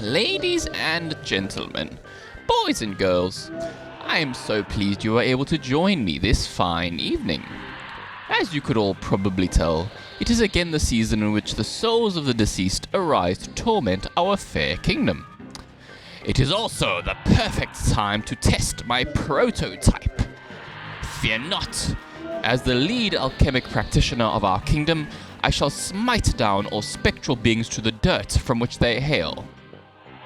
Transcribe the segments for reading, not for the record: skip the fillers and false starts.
Ladies and gentlemen, boys and girls, I am so pleased you are able to join me this fine evening. As you could all probably tell, it is again the season in which the souls of the deceased arise to torment our fair kingdom. It is also the perfect time to test my prototype. Fear not. As the lead alchemic practitioner of our kingdom, I shall smite down all spectral beings to the dirt from which they hail.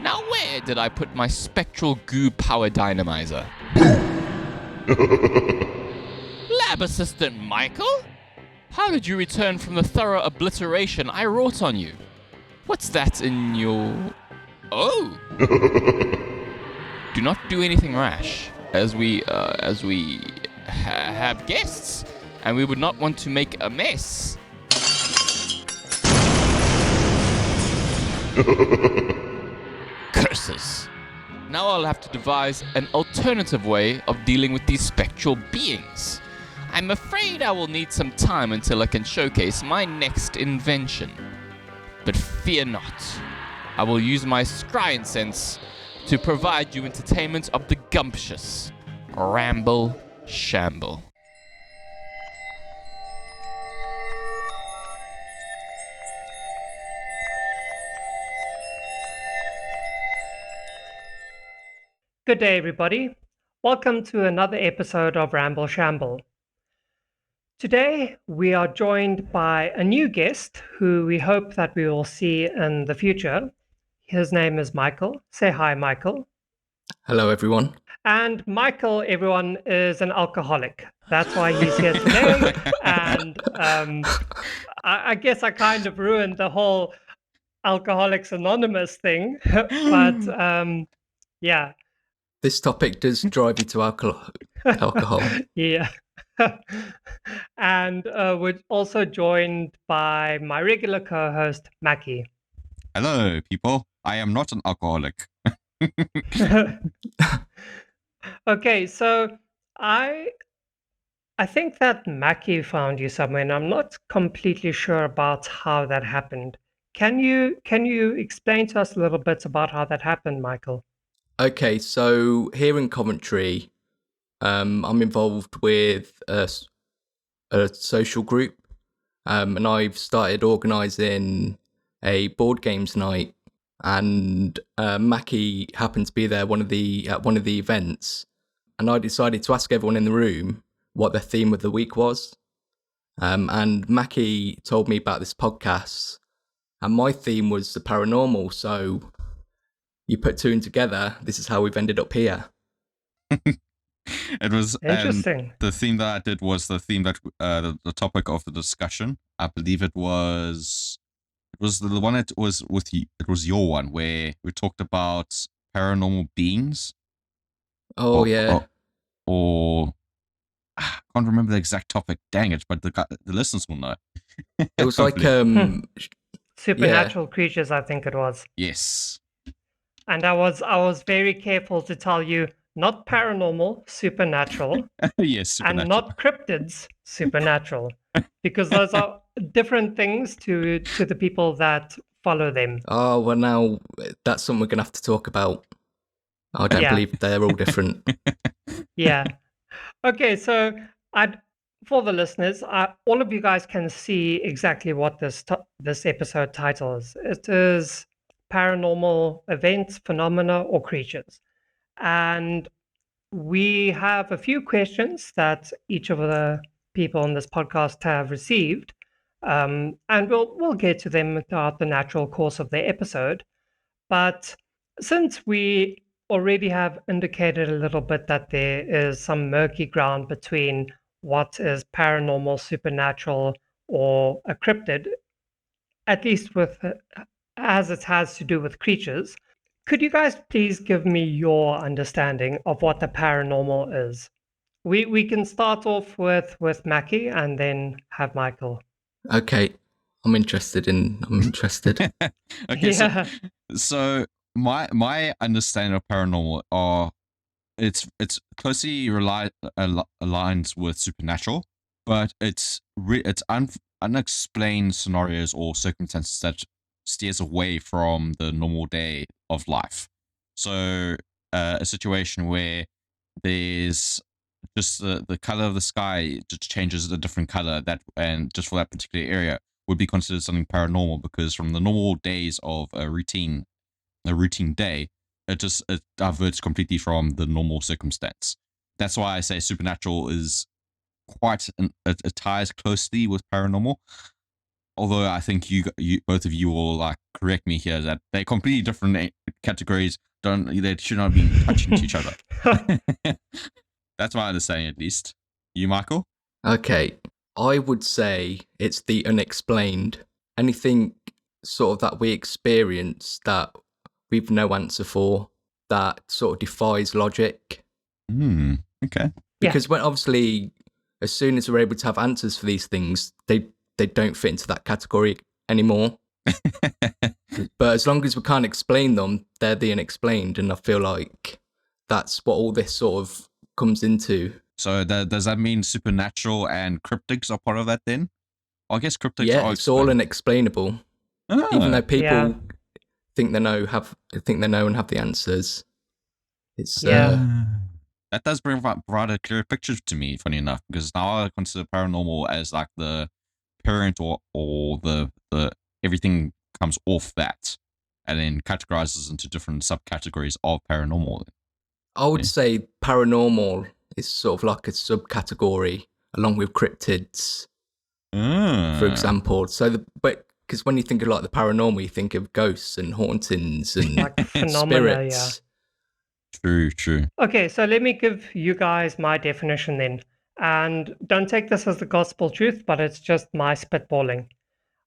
Now where did I put my spectral goo power dynamiser? Lab assistant Michael? How did you return from the thorough obliteration I wrought on you? What's that in your... Oh! Do not do anything rash, as we have guests, and we would not want to make a mess. Curses. Now I'll have to devise an alternative way of dealing with these spectral beings. I'm afraid I will need some time until I can showcase my next invention. But fear not. I will use my scry-ience to provide you entertainment of the gumptious. Ramble Shamble. Good day, everybody. Welcome to another episode of Ramble Shamble. Today, we are joined by a new guest who we hope that we will see in the future. His name is Michael. Say hi, Michael. Hello, everyone. And Michael, everyone, is an alcoholic. That's why he's here today. And I guess I kind of ruined the whole Alcoholics Anonymous thing. But yeah. This topic does drive you to alcohol. Yeah. And we're also joined by my regular co-host, Mackie. Hello, people. I am not an alcoholic. Okay, so I think that Mackie found you somewhere, and I'm not completely sure about how that happened. Can you explain to us a little bit about how that happened, Michael? Okay, so here in Coventry, I'm involved with a social group, and I've started organising a board games night, and Mackie happened to be there at one of the events, and I decided to ask everyone in the room what their theme of the week was, and Mackie told me about this podcast, and my theme was the paranormal, so you put two and together, this is how we've ended up here. It was interesting. The theme that I did was the theme that the topic of the discussion. I believe it was the one that was with you. It was your one where we talked about paranormal beings. Oh, yeah. Or I can't remember the exact topic. Dang it! But the listeners will know. It was like supernatural creatures, I think it was. Yes. And I was very careful to tell you not paranormal, supernatural. Yes, supernatural. And not cryptids, supernatural, because those are different things to the people that follow them. Oh, well, now that's something we're going to have to talk about. I don't believe they're all different. Yeah. Okay, so for the listeners, all of you guys can see exactly what this episode title is. It is paranormal events, phenomena, or creatures. And we have a few questions that each of the people on this podcast have received, and we'll get to them throughout the natural course of the episode. But since we already have indicated a little bit that there is some murky ground between what is paranormal, supernatural, or a cryptid, at least as it has to do with creatures, could you guys please give me your understanding of what the paranormal is? We can start off with Mackie and then have Michael. Okay, I'm interested. Okay, yeah. So my understanding of paranormal are it's closely aligns with supernatural, but it's unexplained scenarios or circumstances that steers away from the normal day of life. So a situation where there's just the color of the sky just changes a different color, that and just for that particular area would be considered something paranormal, because from the normal days of a routine day, it diverts completely from the normal circumstance. That's why I say supernatural is it ties closely with paranormal. Although I think you both of you will like correct me here that they're completely different categories. They should not be touching to each other. That's my understanding, at least. You, Michael? Okay, I would say it's the unexplained. Anything sort of that we experience that we've no answer for, that sort of defies logic. Okay. Because when obviously, as soon as we're able to have answers for these things, they don't fit into that category anymore. But as long as we can't explain them, they're the unexplained, and I feel like that's what all this sort of comes into. So does that mean supernatural and cryptics are part of that then? I guess cryptics are it's all unexplainable. Even though people think they know and have the answers. It's that does provide a clear picture to me, funny enough, because now I consider paranormal as like the parent or the everything comes off that, and then categorizes into different subcategories of paranormal. I would say paranormal is sort of like a subcategory along with cryptids, for example. So, but because when you think of like the paranormal, you think of ghosts and hauntings and like phenomena, spirits. True. Okay, so let me give you guys my definition then. And don't take this as the gospel truth, but it's just my spitballing.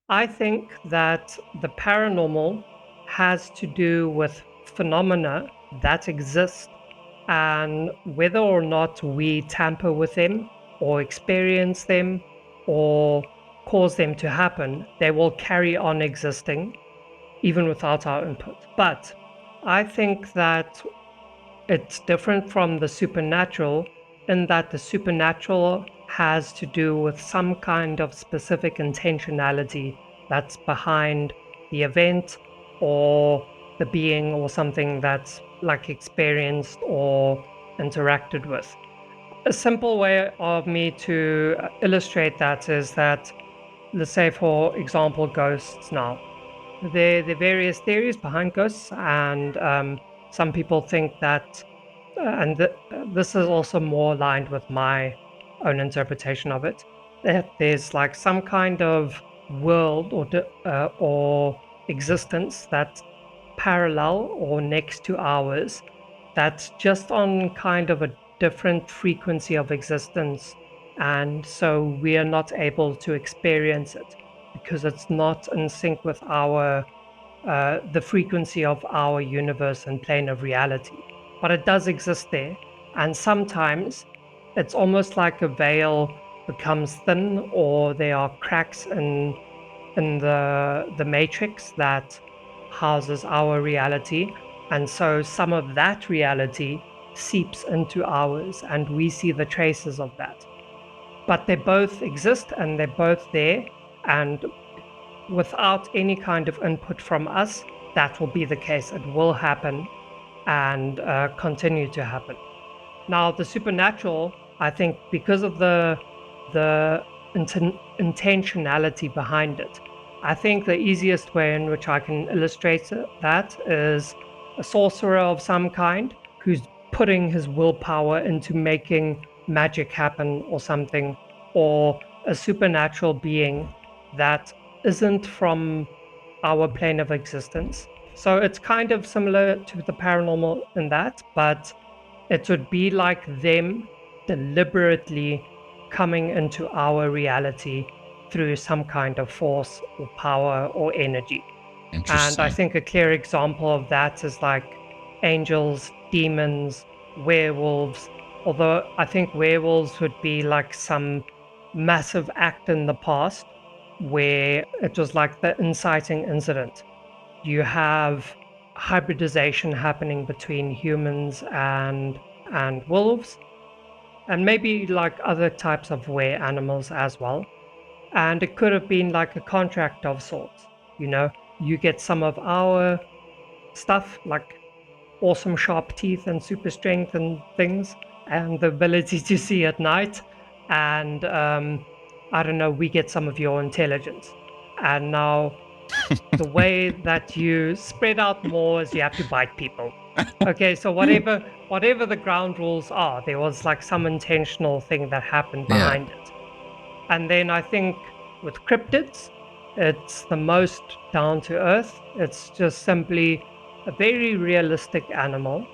I think that the paranormal has to do with phenomena that exist, and whether or not we tamper with them or experience them or cause them to happen, they will carry on existing even without our input. But I think that it's different from the supernatural in that the supernatural has to do with some kind of specific intentionality that's behind the event or the being or something that's like experienced or interacted with. A simple way of me to illustrate that is that, let's say, for example, ghosts now. There are various theories behind ghosts, and some people think that, this is also more aligned with my own interpretation of it, that there's like some kind of world or existence that's parallel or next to ours, that's just on kind of a different frequency of existence, and so we are not able to experience it because it's not in sync with our the frequency of our universe and plane of reality. But it does exist there, and sometimes it's almost like a veil becomes thin, or there are cracks in the matrix that houses our reality, and so some of that reality seeps into ours, and we see the traces of that. But they both exist and they're both there, and without any kind of input from us, that will be the case. It will happen and continue to happen. Now, the supernatural, I think, because of the intentionality behind it, I think the easiest way in which I can illustrate that is a sorcerer of some kind who's putting his willpower into making magic happen or something, or a supernatural being that isn't from our plane of existence. So it's kind of similar to the paranormal in that, but it would be like them deliberately coming into our reality through some kind of force or power or energy. And I think a clear example of that is like angels, demons, werewolves. Although I think werewolves would be like some massive act in the past where it was like the inciting incident. You have hybridization happening between humans and wolves, and maybe like other types of were animals as well. And it could have been like a contract of sorts. You know, you get some of our stuff, like awesome sharp teeth and super strength and things, and the ability to see at night. And I don't know, we get some of your intelligence. And now the way that you spread out more is you have to bite people. Okay, so whatever the ground rules are, there was like some intentional thing that happened Yeah. behind it. And then I think with cryptids, it's the most down to earth. It's just simply a very realistic animal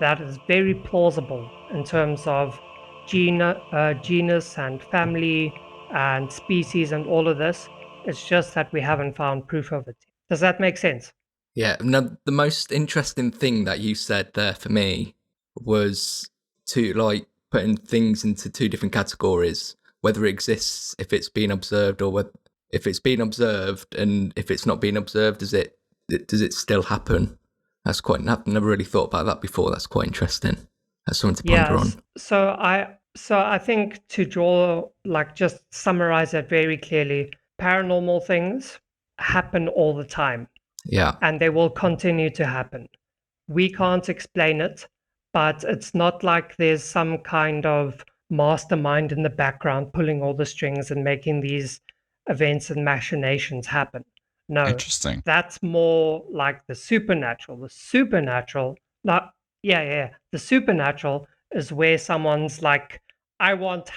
that is very plausible in terms of genus and family and species and all of this. It's just that we haven't found proof of it. Does that make sense? Yeah. No, the most interesting thing that you said there for me was to like putting things into two different categories, whether it exists if it's been observed or whether, if it's been observed, and if it's not been observed, does it still happen? That's quite. I've never really thought about that before. That's quite interesting. That's something to ponder on. So I think to draw, like, just summarize it very clearly, paranormal things happen all the time Yeah. and they will continue to happen. We can't explain it, but it's not like there's some kind of mastermind in the background pulling all the strings and making these events and machinations happen. No, Interesting. that's more like the supernatural. The supernatural, not, yeah. The supernatural is where someone's like, I want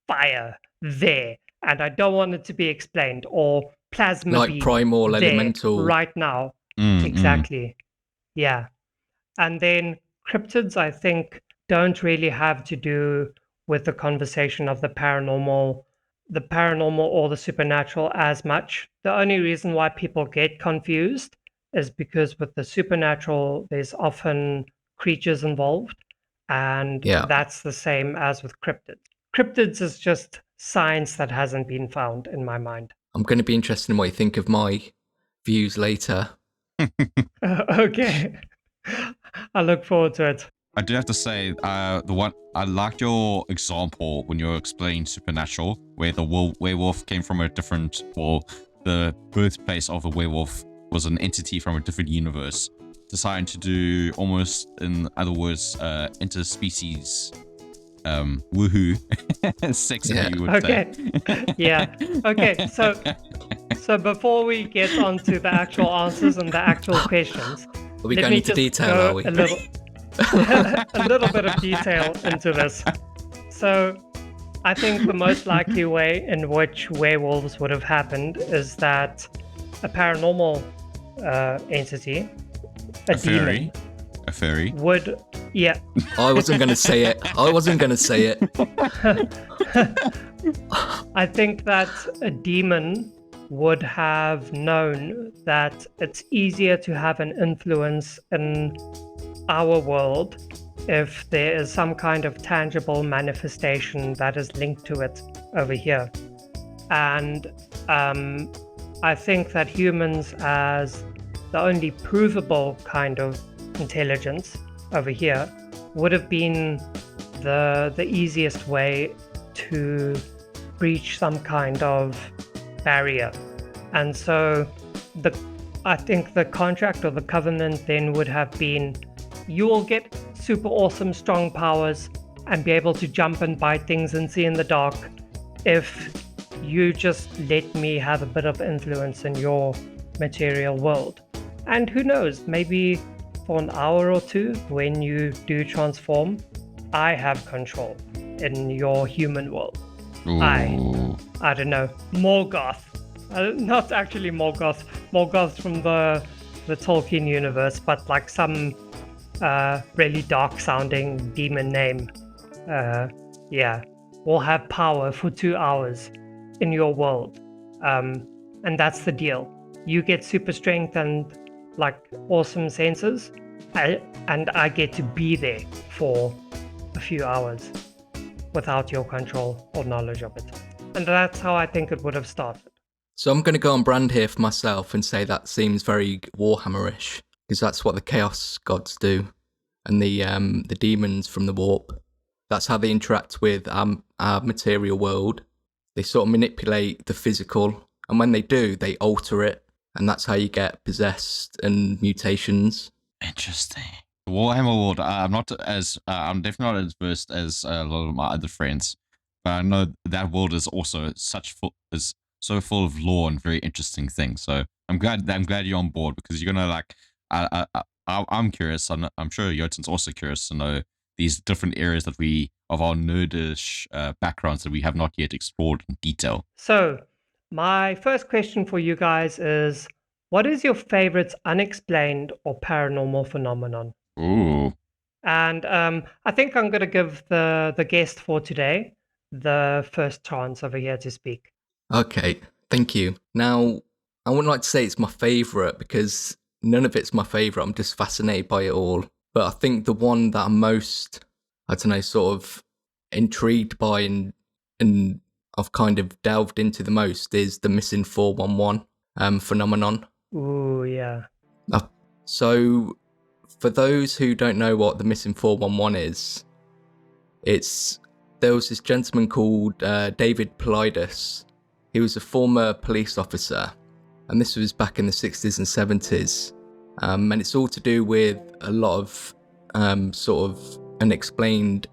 fire there, and I don't want it to be explained, or plasma Like beam primal, there, elemental. right now. Mm, Exactly. Yeah. And then cryptids, I think, don't really have to do with the conversation of the paranormal or the supernatural as much. The only reason why people get confused is because with the supernatural, there's often creatures involved, and Yeah. that's the same as with cryptids. Cryptids is just science that hasn't been found in my mind. I'm going to be interested in what you think of my views later. Okay. I look forward to it. I do have to say, the one I liked your example when you were explaining supernatural, where the werewolf came from a different, well, the birthplace of a werewolf was an entity from a different universe, deciding to do almost, in other words, interspecies, woohoo, sex, Yeah. you would Okay. say. Yeah. Okay. So before we get on to the actual answers and the actual questions, Are we let going me into just detail, go are we? a little bit of detail into this. So I think the most likely way in which werewolves would have happened is that a paranormal entity, a demon, A fairy. would, yeah, I wasn't going to say it. I think that a demon would have known that it's easier to have an influence in our world if there is some kind of tangible manifestation that is linked to it over here. And I think that humans, as the only provable kind of intelligence over here, would have been the easiest way to breach some kind of barrier. And so I think the contract or the covenant then would have been, you will get super awesome strong powers and be able to jump and bite things and see in the dark if you just let me have a bit of influence in your material world. And who knows, maybe for an hour or two when you do transform, I have control in your human world. Ooh. I don't know, Morgoth. Not actually Morgoth. Morgoth from the Tolkien universe, but like some really dark sounding demon name. Yeah, will have power for 2 hours in your world. And that's the deal. You get super strength and like awesome senses, and I get to be there for a few hours without your control or knowledge of it. And that's how I think it would have started. So I'm going to go on brand here for myself and say that seems very Warhammerish, because that's what the Chaos gods do, and the demons from the Warp. That's how they interact with our material world. They sort of manipulate the physical, and when they do, they alter it, and that's how you get possessed and mutations. Interesting. Warhammer world. I'm definitely not as versed as a lot of my other friends, but I know that world is also is so full of lore and very interesting things. So I'm glad you're on board, because you're gonna like. I'm curious. I'm sure Jotun's also curious to know these different areas of our nerdish backgrounds that we have not yet explored in detail. So, my first question for you guys is, what is your favorite unexplained or paranormal phenomenon? Ooh. And I think I'm going to give the guest for today the first chance over here to speak. Okay, thank you. Now, I wouldn't like to say it's my favourite, because none of it's my favourite. I'm just fascinated by it all. But I think the one that I'm most, I don't know, sort of intrigued by and I've kind of delved into the most is the missing 411 phenomenon. Ooh, yeah. So, for those who don't know what the missing 411 is, there was this gentleman called David Politis. He was a former police officer, and this was back in the 60s and 70s. And it's all to do with a lot of sort of unexplained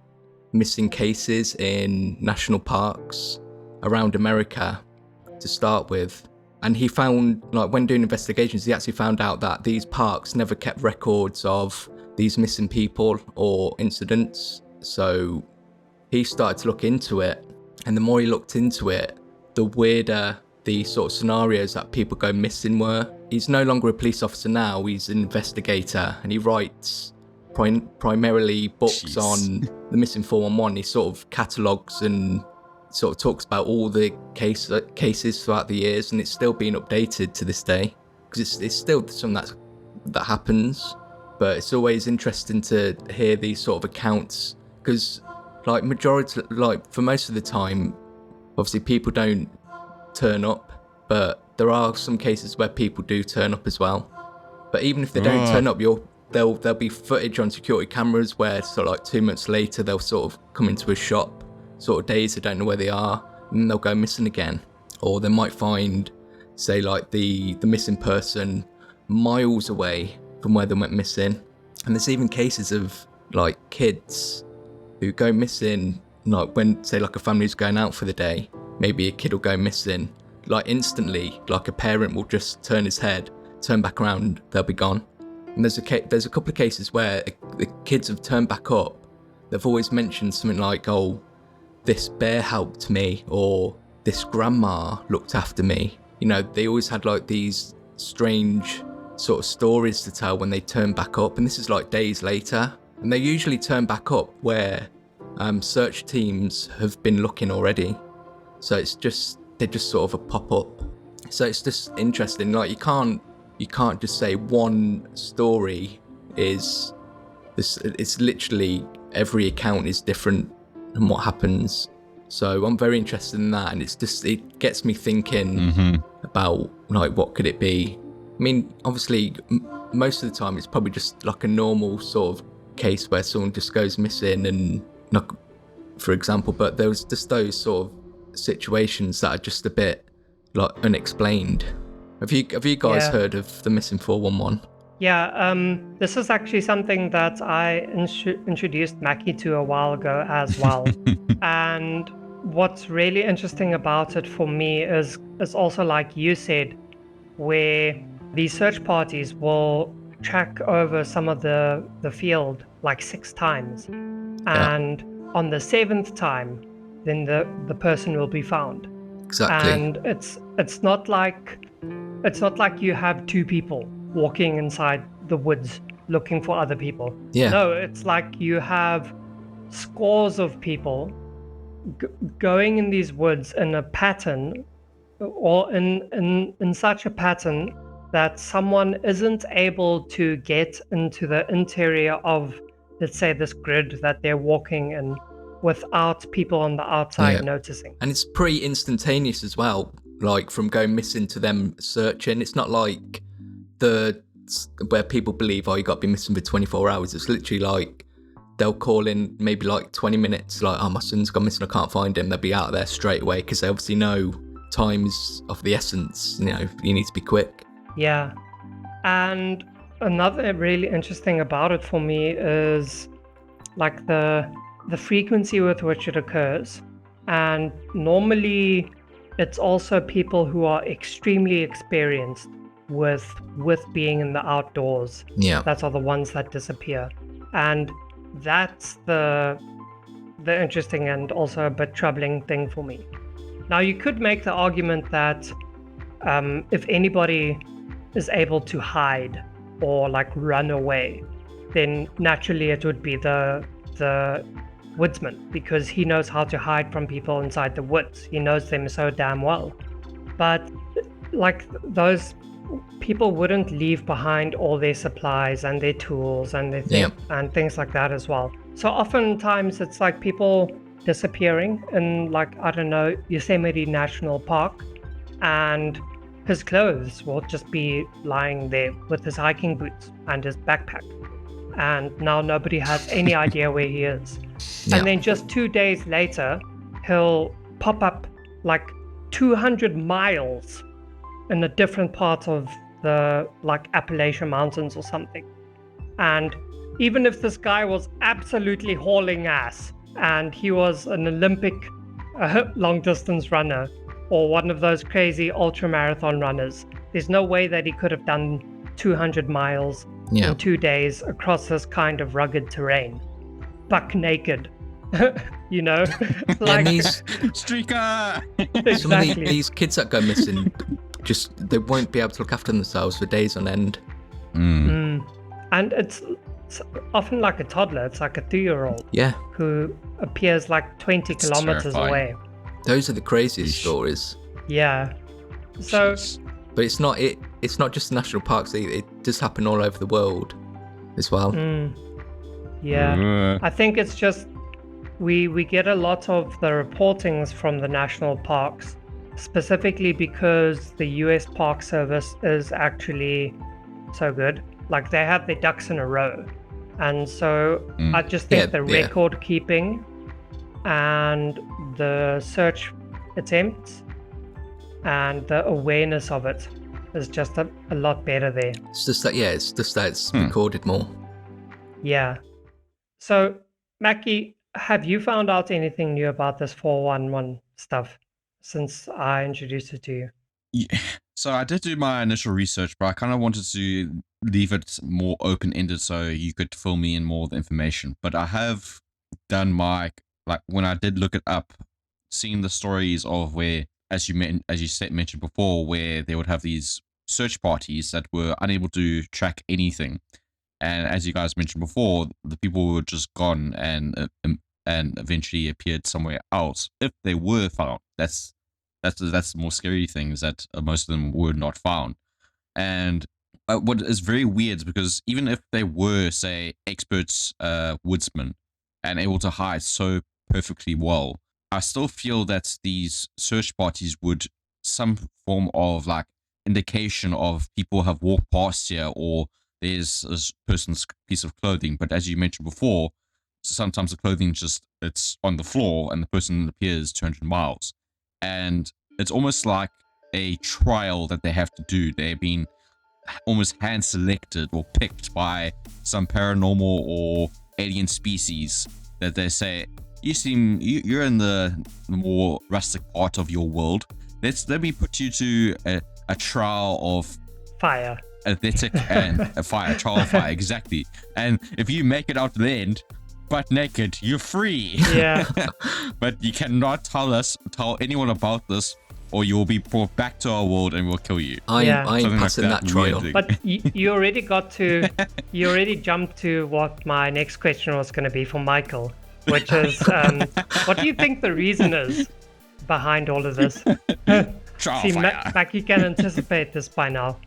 missing cases in national parks around America to start with. And he found, like, when doing investigations, he actually found out that these parks never kept records of these missing people or incidents. So he started to look into it, and the more he looked into it, the weirder the sort of scenarios that people go missing were. He's no longer a police officer now, he's an investigator, and he writes primarily books on the missing 411. He sort of catalogues and sort of talks about all the cases throughout the years, and it's still being updated to this day, because it's still something that happens. But it's always interesting to hear these sort of accounts, because like for most of the time, obviously people don't turn up, but there are some cases where people do turn up as well. But even if they don't turn up, there'll be footage on security cameras where sort of like 2 months later they'll sort of come into a shop, sort of days they don't know where they are, and they'll go missing again. Or they might find, say, like the missing person miles away from where they went missing. And there's even cases of like kids who go missing, like when, say, like a family's going out for the day, maybe a kid will go missing, like instantly, like a parent will just turn his head, turn back around, they'll be gone. And there's a couple of cases where the kids have turned back up. They've always mentioned something like, oh, this bear helped me, or this grandma looked after me. You know, they always had like these strange sort of stories to tell when they turn back up, and this is like days later. And they usually turn back up where search teams have been looking already. So they just sort of pop up. So it's just interesting. Like you can't just say one story is this. It's literally every account is different and what happens. So I'm very interested in that, and it gets me thinking about like what could it be. I mean, obviously, most of the time it's probably just like a normal sort of case where someone just goes missing, and like, for example, but there was just those sort of situations that are just a bit like unexplained. Have you guys heard of the missing 411? Yeah, this is actually something that I introduced Mackie to a while ago as well. And what's really interesting about it for me is also, like you said, where these search parties will track over some of the field like 6 times. And on the 7th time, then the person will be found. Exactly. And it's not like you have 2 people walking inside the woods looking for other people. Yeah. No, it's like you have scores of people going in these woods in a pattern, or in such a pattern that someone isn't able to get into the interior of, let's say, this grid that they're walking in without people on the outside noticing. And it's pretty instantaneous as well, like from going missing to them searching. It's not like where people believe, oh, you got to be missing for 24 hours. It's literally like they'll call in maybe like 20 minutes, like, oh, my son's gone missing, I can't find him. They'll be out there straight away because they obviously know time is of the essence. You know, you need to be quick. Yeah. And another really interesting about it for me is like the frequency with which it occurs. And normally it's also people who are extremely experienced with being in the outdoors. Yeah. That are the ones that disappear. And that's the interesting and also a bit troubling thing for me. Now, you could make the argument that if anybody is able to hide or like run away, then naturally it would be the woodsman, because he knows how to hide from people inside the woods. He knows them so damn well. But like those people wouldn't leave behind all their supplies and their tools and their and things like that as well. So oftentimes it's like people disappearing in, like, I don't know, Yosemite National Park, and his clothes will just be lying there with his hiking boots and his backpack, and now nobody has any idea where he is. And then just 2 days later he'll pop up like 200 miles in a different part of the like Appalachian Mountains or something. And even if this guy was absolutely hauling ass and he was an Olympic long distance runner or one of those crazy ultra marathon runners, there's no way that he could have done 200 miles in 2 days across this kind of rugged terrain, buck naked. You know, like these streaker. Exactly. Some of these kids that go missing, just they won't be able to look after themselves for days on end. And it's often like a toddler. It's like a 2-year-old who appears like 20 kilometers terrifying. away. Those are the craziest stories. Yeah. So but it's not just the national parks. It does happen all over the world as well. Yeah. I think it's just we get a lot of the reportings from the national parks, specifically because the US Park Service is actually so good. Like, they have their ducks in a row. And so I just think the record keeping and the search attempts and the awareness of it is just a lot better there. It's just that it's recorded more. Yeah. So, Mackie, have you found out anything new about this 411 stuff since I introduced it to you? Yeah. So I did do my initial research, but I kind of wanted to leave it more open-ended so you could fill me in more of the information. But I have done my, like, when I did look it up, seeing the stories of where, as you mentioned before, where they would have these search parties that were unable to track anything. And as you guys mentioned before, the people were just gone and eventually appeared somewhere else. If they were found, that's the more scary thing, is that most of them were not found. And what is very weird is because even if they were, say, experts woodsmen and able to hide so perfectly well, I still feel that these search parties would some form of like indication of people have walked past here, or there's this person's piece of clothing. But as you mentioned before, sometimes the clothing it's on the floor and the person appears 200 miles. And it's almost like a trial that they have to do. They're being almost hand selected or picked by some paranormal or alien species that they say, you're in the more rustic part of your world. Let me put you to a trial of fire. Athletic and a trial of fire, exactly. And if you make it out to the end, butt naked, you're free. Yeah. But you cannot tell anyone about this, or you will be brought back to our world and we'll kill you. I'm passing that trial. But you already jumped to what my next question was going to be for Michael, which is, what do you think the reason is behind all of this? See, Mackie can anticipate this by now.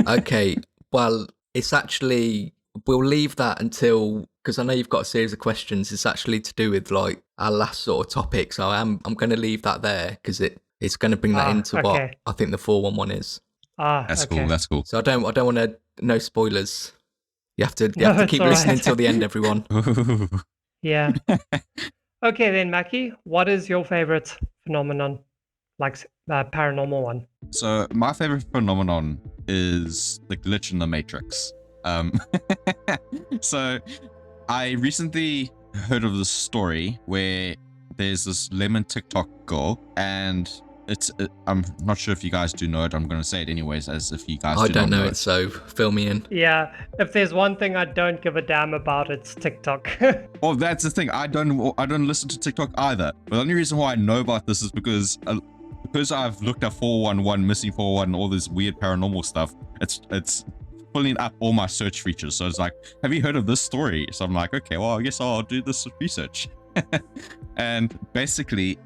Okay, well, it's actually, we'll leave that until, because I know you've got a series of questions. It's actually to do with like our last sort of topic, so I'm going to leave that there because it's going to bring that into what I think the 411 is. That's cool. So I don't want to, no spoilers. You have to No, it's keep all listening right. till the end, everyone. Yeah. Okay, then, Mackie, what is your favorite phenomenon, like paranormal one? So my favorite phenomenon is the glitch in the Matrix. So I recently heard of this story where there's this lemon TikTok girl, and I'm not sure if you guys do know it. I'm going to say it anyways, as if you guys I do don't not know it, so fill me in. Yeah, if there's one thing I don't give a damn about, it's TikTok. Well, that's the thing. I don't listen to TikTok either. But the only reason why I know about this is because I've looked at 411, missing 411, all this weird paranormal stuff. It's pulling up all my search features. So it's like, have you heard of this story? So I'm like, okay, well, I guess I'll do this research. And basically,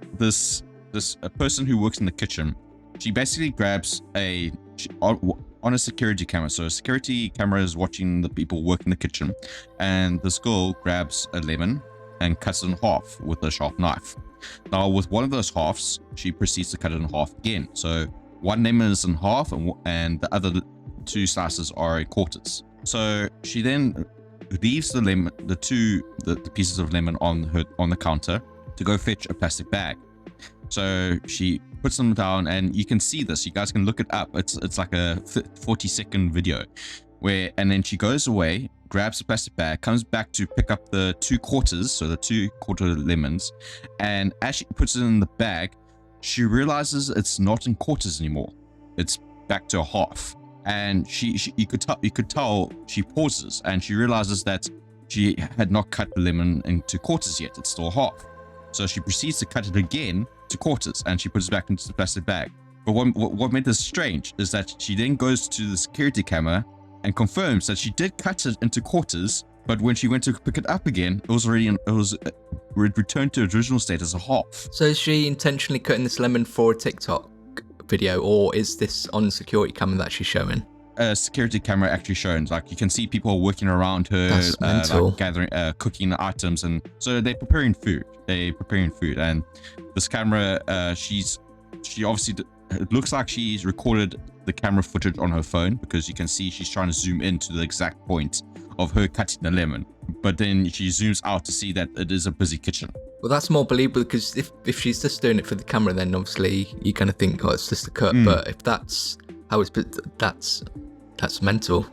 a person who works in the kitchen, she basically grabs on a security camera. So a security camera is watching the people work in the kitchen, and this girl grabs a lemon and cuts it in half with a sharp knife. Now, with one of those halves, she proceeds to cut it in half again. So one lemon is in half, and the other two slices are in quarters. So she then leaves the lemon, the pieces of lemon on the counter to go fetch a plastic bag. So she puts them down, and you can see this. You guys can look it up. It's like a 40-second video and then she goes away, grabs the plastic bag, comes back to pick up the 2 quarters, so the 2-quarter lemons, and as she puts it in the bag, she realizes it's not in quarters anymore. It's back to a half. And you could tell she pauses, and she realizes that she had not cut the lemon into quarters yet. It's still half. So she proceeds to cut it again to quarters, and she puts it back into the plastic bag. But what made this strange is that she then goes to the security camera and confirms that she did cut it into quarters, but when she went to pick it up again, it returned to its original state as a half. So is she intentionally cutting this lemon for a TikTok video, or is this on the security camera that she's showing? A security camera actually shows, like, you can see people working around her, That's mental. like gathering, cooking items, and so they're preparing food. And this camera, she obviously, it looks like she's recorded the camera footage on her phone, because you can see she's trying to zoom in to the exact point of her cutting the lemon, but then she zooms out to see that it is a busy kitchen. Well, that's more believable, because if she's just doing it for the camera, then obviously you kind of think, oh, it's just a cut. But if that's how it's, that's mental.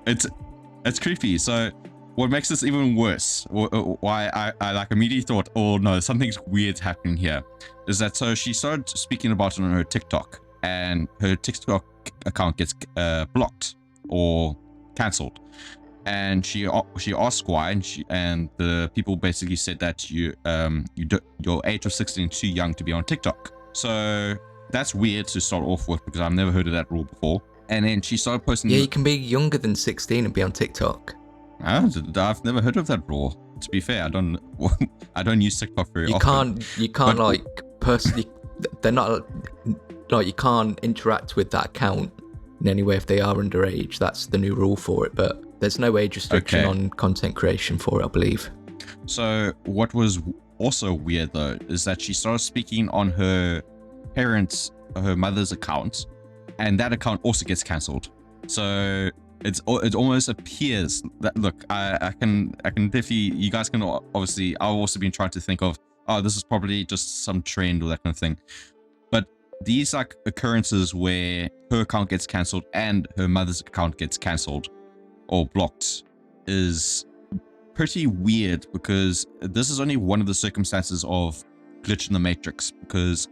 It's creepy. So what makes this even worse, why I like immediately thought, oh no, something's weird happening here, is that so she started speaking about it on her TikTok, and her TikTok account gets blocked or cancelled. And she asked why, and the people basically said that your age of 16 is too young to be on TikTok. So that's weird to start off with, because I've never heard of that rule before. And then she started posting. Yeah, you can be younger than 16 and be on TikTok. I've never heard of that rule. To be fair, I don't use TikTok very often. You can't like personally. They're not like, you can't interact with that account in any way if they are underage. That's the new rule for it. But there's no age restriction on content creation for it, I believe. So what was also weird though is that she started speaking on her mother's account, and that account also gets cancelled. So it almost appears that, look, I can definitely, you guys can obviously, I've also been trying to think of, oh, this is probably just some trend or that kind of thing. But these like occurrences where her account gets cancelled and her mother's account gets cancelled or blocked is pretty weird, because this is only one of the circumstances of glitch in the matrix, because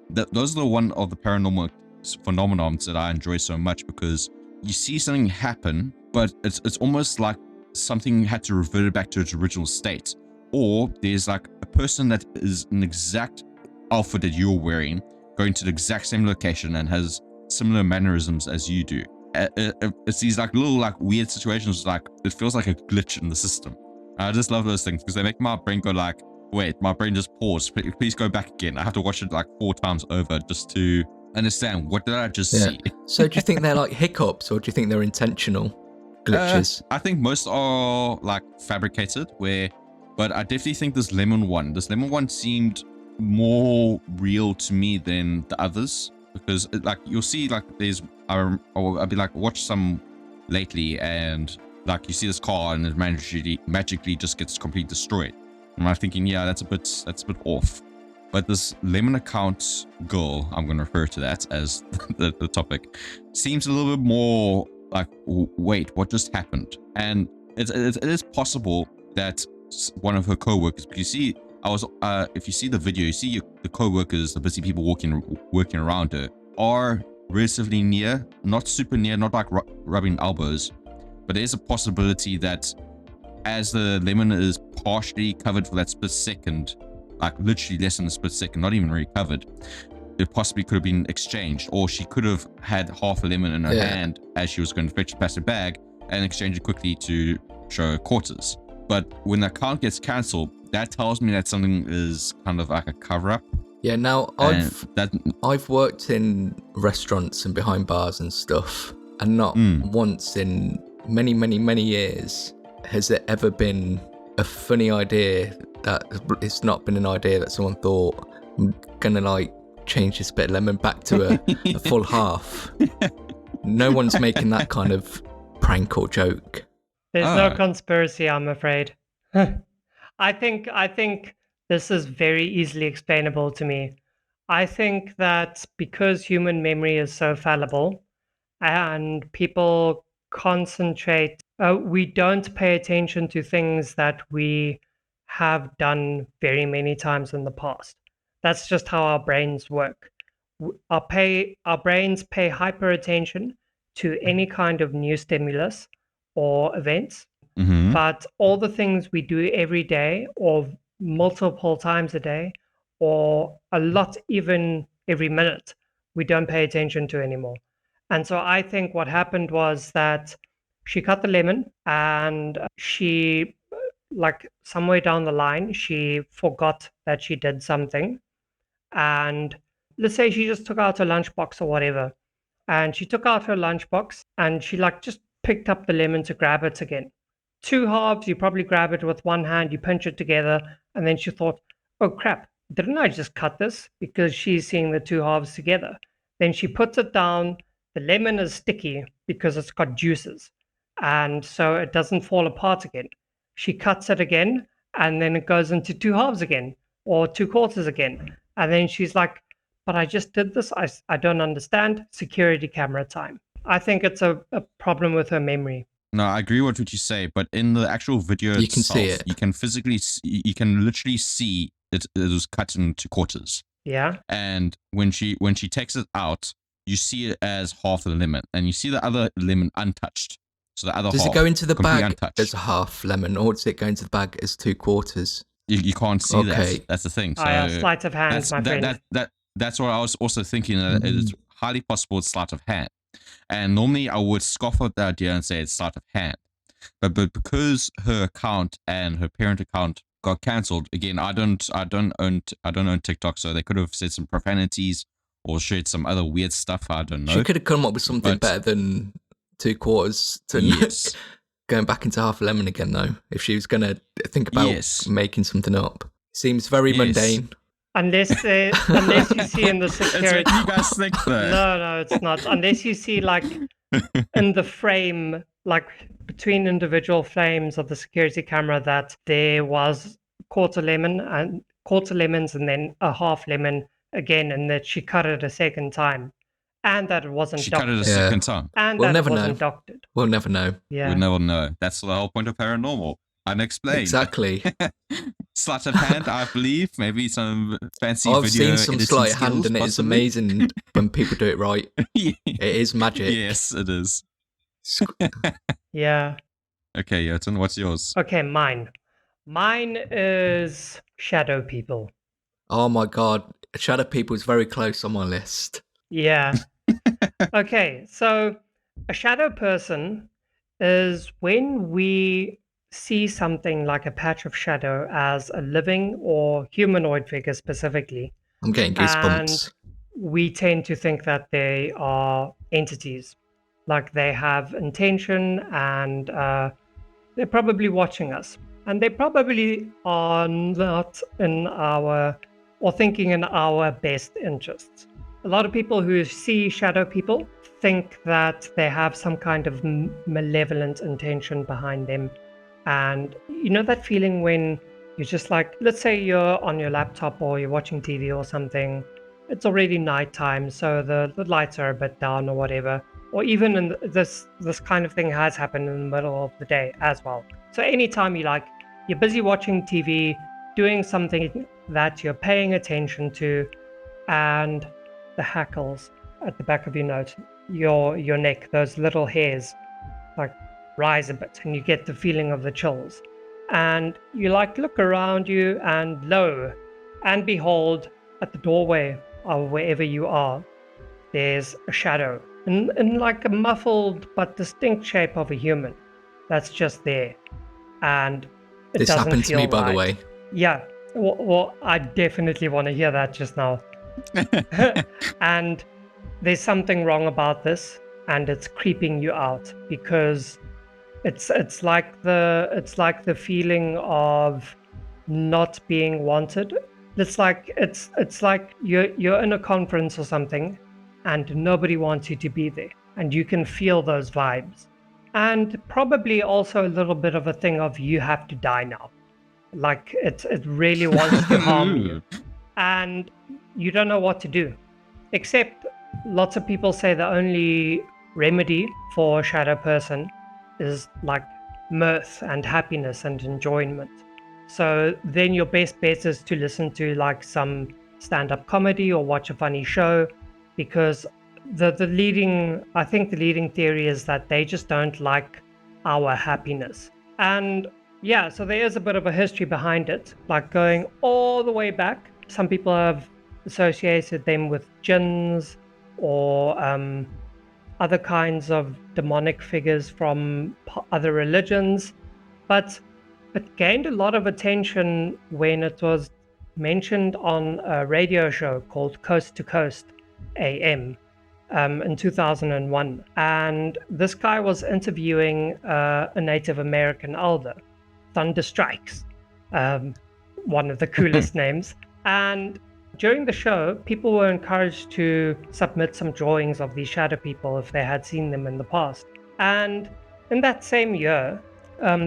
those are the one of the paranormal phenomenons that I enjoy so much, because you see something happen, but it's almost like something had to revert back to its original state, or there's like a person that is an exact outfit that you're wearing going to the exact same location and has similar mannerisms as you do. It's these like little like weird situations, like it feels like a glitch in the system. I just love those things because they make my brain go like, wait, my brain just paused, please go back again. I have to watch it like 4 times over just to understand, what did I just see? So do you think they're like hiccups, or do you think they're intentional glitches? I think most are like fabricated, but I definitely think this lemon one seemed more real to me than the others, because like you'll see like I'll be like watch some lately, and like you see this car and it magically just gets completely destroyed. And I'm thinking, yeah, that's a bit off. But this lemon account girl, I'm going to refer to that as the topic, seems a little bit more like, wait, what just happened? And it is possible that one of her co-workers, because you see, if you see the video, you see the co-workers, the busy people working around her, are relatively near, not super near, not like rubbing elbows, but there's a possibility that as the lemon is partially covered for that split second, like literally less than a split second, not even really covered, it possibly could have been exchanged, or she could have had half a lemon in her hand as she was going to fetch a plastic bag and exchange it quickly to show her quarters. But when the account gets cancelled, that tells me that something is kind of like a cover-up. Yeah, now I've worked in restaurants and behind bars and stuff, and not once in many, many, many years has there ever been a funny idea that it's not been an idea that someone thought, I'm gonna like change this bit of lemon back to a full half. No one's making that kind of prank or joke. There's no conspiracy, I'm afraid. I think this is very easily explainable to me. I think that because human memory is so fallible and people concentrate, we don't pay attention to things that we have done very many times in the past. That's just how our brains work. Our brains pay hyper attention to any kind of new stimulus or events, but all the things we do every day or multiple times a day or a lot even every minute, we don't pay attention to anymore. And so I think what happened was that she cut the lemon and she, like somewhere down the line, she forgot that she did something. And let's say she just took out her lunchbox or whatever. And she took out her lunchbox and she like just picked up the lemon to grab it again. Two halves, you probably grab it with one hand, you pinch it together, and then she thought, oh crap, didn't I just cut this? Because she's seeing the two halves together. Then she puts it down. The lemon is sticky because it's got juices, and so it doesn't fall apart again. She cuts it again, and then it goes into two halves again, or two quarters again. And then she's like, but I just did this. I don't understand. Security camera time. I think it's a problem with her memory. No, I agree with what you say, but in the actual video You itself, can see it. you can physically, you can literally see it was cut into quarters. Yeah. And when she takes it out, you see it as half of the lemon, and you see the other lemon untouched. So the other Does half it go into the completely bag untouched. as a half lemon, or does it go into the bag as 2/4? You can't see that. That's the thing. So Sleight of hand, my friend. That's what I was also thinking. It's highly possible it's sleight of hand. And normally I would scoff at the idea and say it's sleight of hand. But because her account and her parent account got cancelled, again, I don't own TikTok, so they could have said some profanities or shared some other weird stuff. I don't know. She could have come up with something better than 2/4 to Yes. going back into half a lemon again, though. If she was going to think about making something up, seems very mundane. Unless you see in the security. That's what you guys think, though. No, it's not. Unless you see like in the frame, like between individual frames of the security camera, that there was quarter lemons and then a half lemon again, and that she cut it a second time, and that it wasn't She doctored. cut it a second time. And We'll that never it wasn't know. doctored. We'll never know. Yeah. We never know. That's the whole point of paranormal. Unexplained. Exactly. Sleight of hand, I believe. Maybe some fancy I've video seen some editing sleight of hand, skills, and it is possibly. amazing when people do it right. Yeah. It is magic. Yes, it is. Yeah. Okay, Jotun, what's yours? Okay, mine. Mine is shadow people. Oh my god, shadow people is very close on my list. Yeah. Okay, so a shadow person is when we see something like a patch of shadow as a living or humanoid figure specifically, I'm getting goosebumps. we tend to think that they are entities, like they have intention and they're probably watching us, and they probably are not in our or thinking in our best interests. A lot of people who see shadow people think that they have some kind of malevolent intention behind them. And you know that feeling when you're just like, let's say you're on your laptop or you're watching TV or something, it's already nighttime, so the lights are a bit down or whatever. Or even in this kind of thing has happened in the middle of the day as well. So anytime you're busy watching TV, doing something that you're paying attention to, and the hackles at the back of your neck, those little hairs like rise a bit and you get the feeling of the chills. And you look around you, and lo and behold, at the doorway of wherever you are, there's a shadow in like a muffled but distinct shape of a human that's just there. And it This doesn't happened to feel me, by the right. way. Yeah. Well, I definitely want to hear that just now. And there's something wrong about this, and it's creeping you out because it's like the feeling of not being wanted. It's like you're in a conference or something, and nobody wants you to be there, and you can feel those vibes, and probably also a little bit of a thing of you have to die now, like it really wants to harm you, and you don't know what to do. Except lots of people say the only remedy for a shadow person is like mirth and happiness and enjoyment. So then your best bet is to listen to like some stand-up comedy or watch a funny show, because the leading I think the leading theory is that they just don't like our happiness. And yeah, so there is a bit of a history behind it, like going all the way back. Some people have associated them with jinns or other kinds of demonic figures from other religions, but it gained a lot of attention when it was mentioned on a radio show called Coast to Coast AM in 2001. And this guy was interviewing a Native American elder, Thunder Strikes, one of the coolest names. And during the show, people were encouraged to submit some drawings of these shadow people if they had seen them in the past. And in that same year,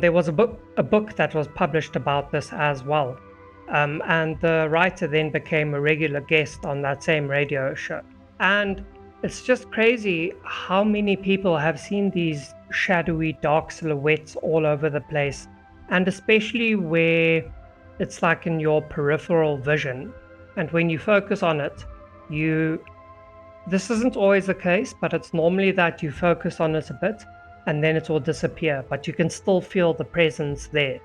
there was a book that was published about this as well. And the writer then became a regular guest on that same radio show. And it's just crazy how many people have seen these shadowy, dark silhouettes all over the place. And especially where it's like in your peripheral vision. And when you focus on it, this isn't always the case, but it's normally that you focus on it a bit and then it will disappear, but you can still feel the presence there.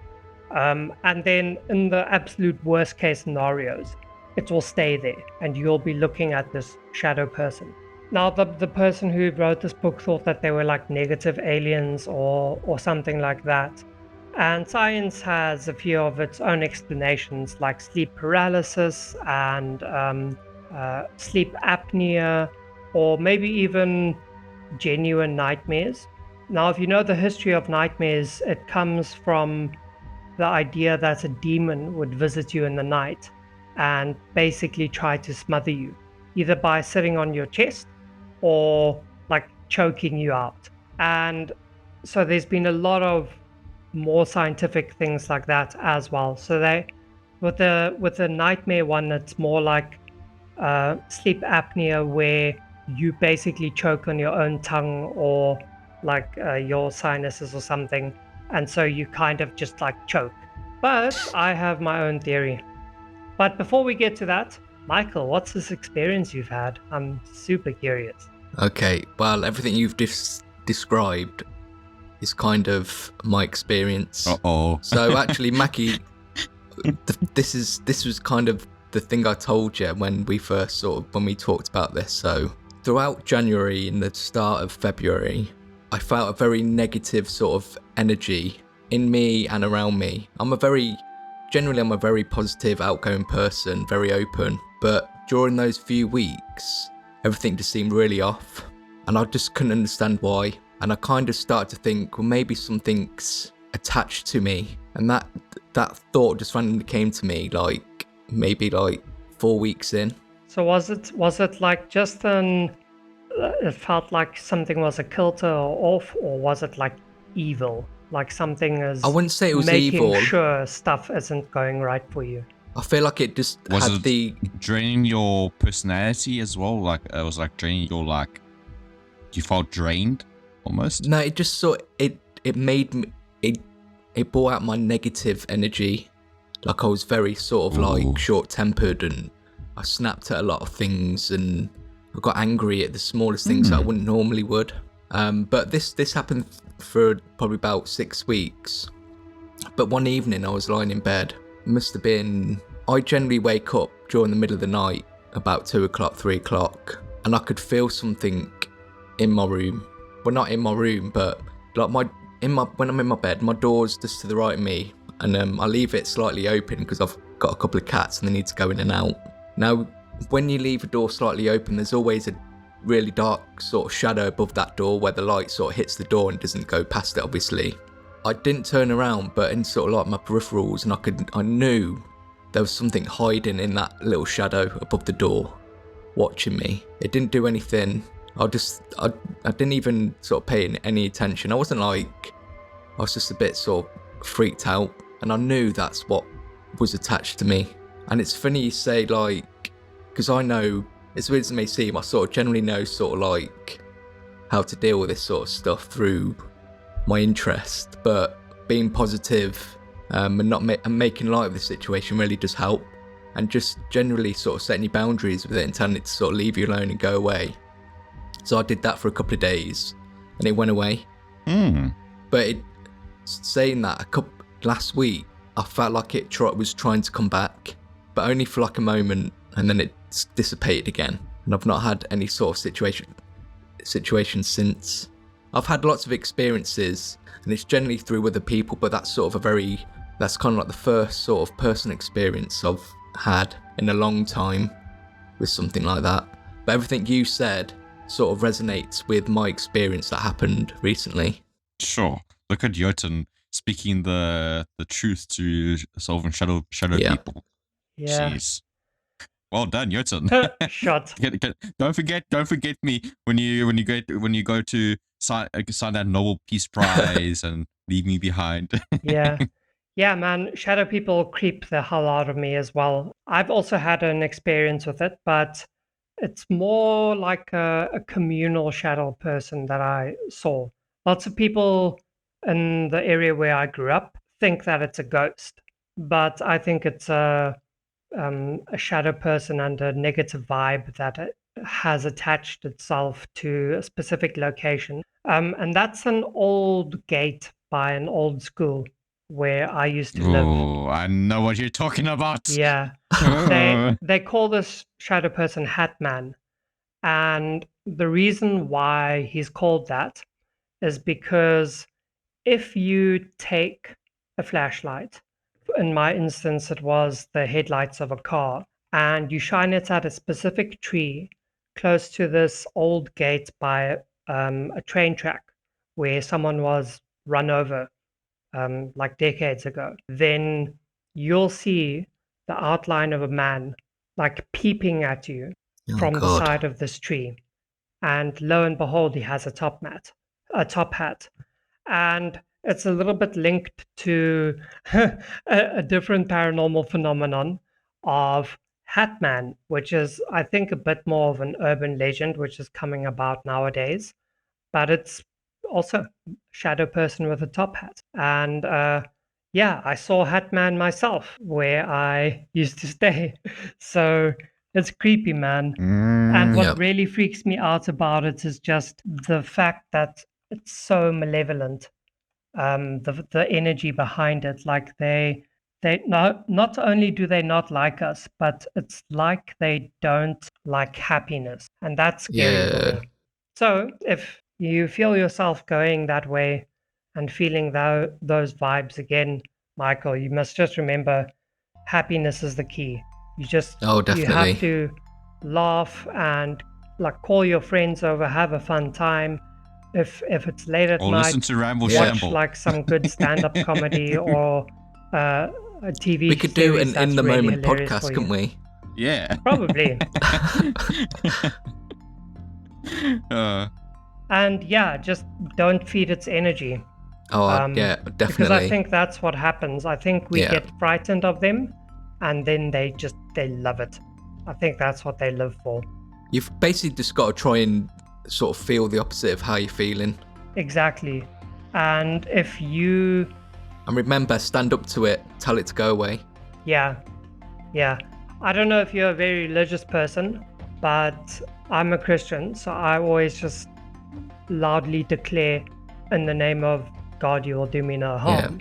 And then in the absolute worst case scenarios, it will stay there and you'll be looking at this shadow person. Now, the person who wrote this book thought that they were like negative aliens or something like that. And science has a few of its own explanations, like sleep paralysis and sleep apnea, or maybe even genuine nightmares. Now, if you know the history of nightmares, it comes from the idea that a demon would visit you in the night and basically try to smother you, either by sitting on your chest or like choking you out. And so there's been a lot of more scientific things like that as well. So with the nightmare one, it's more like sleep apnea, where you basically choke on your own tongue or like your sinuses or something, and so you kind of just like choke. But I have my own theory. But before we get to that, Michael, what's this experience you've had? I'm super curious. Okay, well, everything you've described is kind of my experience. Uh-oh. So actually, Mackie, this was kind of the thing I told you when we talked about this. So throughout January and the start of February, I felt a very negative sort of energy in me and around me. I'm a very positive, outgoing person, very open. But during those few weeks, everything just seemed really off. And I just couldn't understand why. And I kind of started to think, well, maybe something's attached to me. And that thought just randomly came to me, maybe 4 weeks in. So was it like just it felt like something was a kilter or off, or was it like evil? Like something is I wouldn't say it was making evil. sure stuff isn't going right for you. I feel like it just Was had it the... draining your personality as well? Like it was like draining your like. You felt drained, almost. No, it just sort... It made me... It brought out my negative energy. Like I was very sort of like short-tempered, and I snapped at a lot of things, and I got angry at the smallest things that I wouldn't normally would. But this happened for probably about 6 weeks. But one evening I was lying in bed. It must have been... I generally wake up during the middle of the night, about 2 o'clock, 3 o'clock, and I could feel something in my room. Well, not in my room, but like when I'm in my bed, my door's just to the right of me, and I leave it slightly open because I've got a couple of cats and they need to go in and out. Now, when you leave a door slightly open, there's always a really dark sort of shadow above that door where the light sort of hits the door and doesn't go past it, obviously. I didn't turn around, but in sort of like my peripherals, and I knew there was something hiding in that little shadow above the door, watching me. It didn't do anything. I didn't even sort of pay any attention. I was just a bit sort of freaked out, and I knew that's what was attached to me. And it's funny you say, like, because I know, as weird as it may seem, I sort of generally know sort of like how to deal with this sort of stuff through my interest, but being positive and not and making light of the situation really does help, and just generally sort of setting your boundaries with it and telling it to sort of leave you alone and go away. So I did that for a couple of days and it went away. But saying that, last week I felt like it was trying to come back, but only for like a moment, and then it dissipated again, and I've not had any sort of situation since. I've had lots of experiences, and it's generally through other people, but that's kind of like the first sort of personal experience I've had in a long time with something like that. But everything you said sort of resonates with my experience that happened recently. Sure. Look at Jotun speaking the truth to Sylvan Shadow people. Yeah. Jeez. Well done, Jotun. Shut. Don't forget me when you go to sign that Nobel Peace Prize and leave me behind. Yeah, man, shadow people creep the hell out of me as well. I've also had an experience with it, but it's more like a communal shadow person that I saw. Lots of people in the area where I grew up think that it's a ghost, but I think it's a shadow person and a negative vibe that it has attached itself to a specific location. And that's an old gate by an old school where I used to live. Oh, I know what you're talking about. Yeah. They call this shadow person Hatman. And the reason why he's called that is because if you take a flashlight, in my instance, it was the headlights of a car, and you shine it at a specific tree close to this old gate by a train track where someone was run over like decades ago, then you'll see the outline of a man like peeping at you from the side of this tree. And lo and behold, he has a top hat. And it's a little bit linked to a different paranormal phenomenon of Hatman, which is, I think, a bit more of an urban legend, which is coming about nowadays. But it's also shadow person with a top hat. And yeah, I saw Hatman myself where I used to stay. So it's creepy, man. And what really freaks me out about it is just the fact that it's so malevolent. The energy behind it, like they not only do they not like us, but it's like they don't like happiness, and that's scary for me. So if you feel yourself going that way and feeling those vibes again, Michael, you must just remember happiness is the key. You have to laugh and like call your friends over, have a fun time. If it's late at night, listen to Ramble watch Shamble. like some good stand-up comedy or a TV. We could do an in the really moment podcast, couldn't we? Yeah. Probably. And yeah, just don't feed its energy. Yeah, Because definitely. I think that's what happens. I think we Yeah. get frightened of them, and then they love it. I think that's what they live for. You've basically just got to try and sort of feel the opposite of how you're feeling. Exactly. And if you, And remember, stand up to it, tell it to go away. yeah. I don't know if you're a very religious person, but I'm a Christian, so I always just loudly declare, in the name of God, you will do me no harm.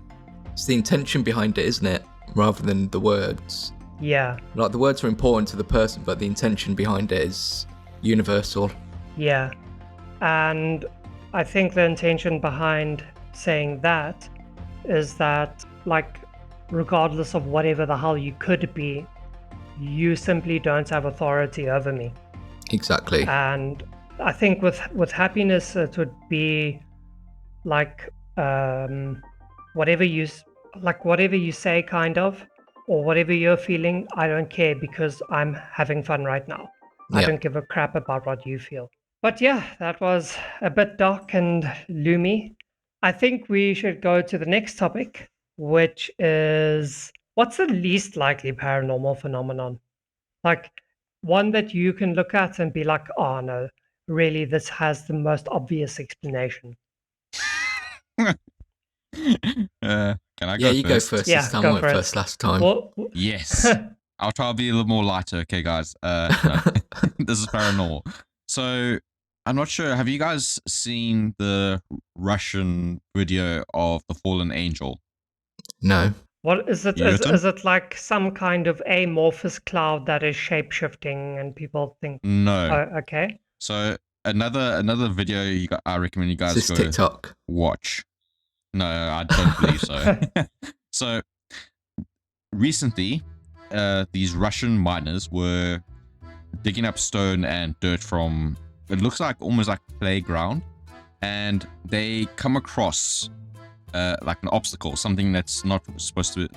It's the intention behind it, isn't it? Rather than the words. Yeah. Like, the words are important to the person, but the intention behind it is universal. Yeah. And I think the intention behind saying that is that, like, regardless of whatever the hell you could be, you simply don't have authority over me. Exactly. And I think with happiness, it would be like whatever you say, kind of, or whatever you're feeling. I don't care, because I'm having fun right now. I Yeah. don't give a crap about what you feel. But yeah, that was a bit dark and gloomy. I think we should go to the next topic, which is, what's the least likely paranormal phenomenon? Like, one that you can look at and be like, oh no, really, this has the most obvious explanation. Can I go Yeah, you first? go first Yeah, this time. go I went for it. first last time. Well, Yes. I'll try to be a little more lighter, okay, guys? No. This is paranormal. So, I'm not sure. Have you guys seen the Russian video of the fallen angel? No. what is it? Jurgen? Is it like some kind of amorphous cloud that is shape shifting, and people think, No. oh, okay. So, another video I recommend you Is guys this go TikTok? watch. No, I don't believe so. So, recently, these Russian miners were digging up stone and dirt from, it looks like almost like playground, and they come across like an obstacle, something that's not supposed to.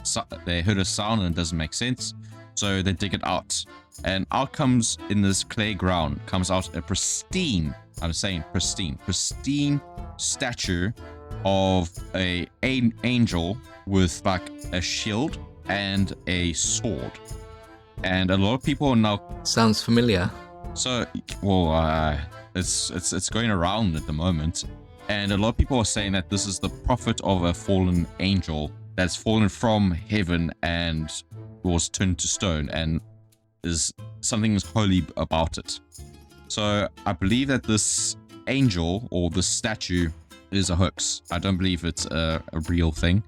They heard a sound and it doesn't make sense, so they dig it out, and out comes, in this clay ground, comes out a pristine, I'm saying pristine statue of an angel with like a shield and a sword. And a lot of people are now, Sounds familiar. so, well, it's going around at the moment, and a lot of people are saying that this is the prophet of a fallen angel that's fallen from heaven and was turned to stone, and is something holy about it. So I believe that this angel, or this statue, is a hoax. I don't believe it's a real thing.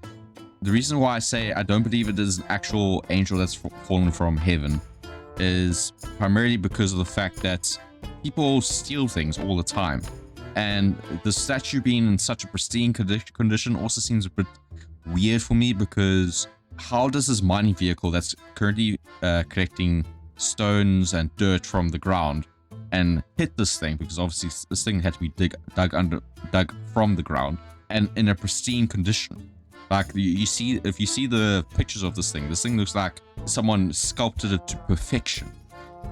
The reason why I say I don't believe it is an actual angel that's fallen from heaven is primarily because of the fact that people steal things all the time. And the statue being in such a pristine condition also seems a bit weird for me, because how does this mining vehicle that's currently collecting stones and dirt from the ground and hit this thing, because obviously this thing had to be dug from the ground and in a pristine condition. Like, you see, if you see the pictures of this thing looks like someone sculpted it to perfection,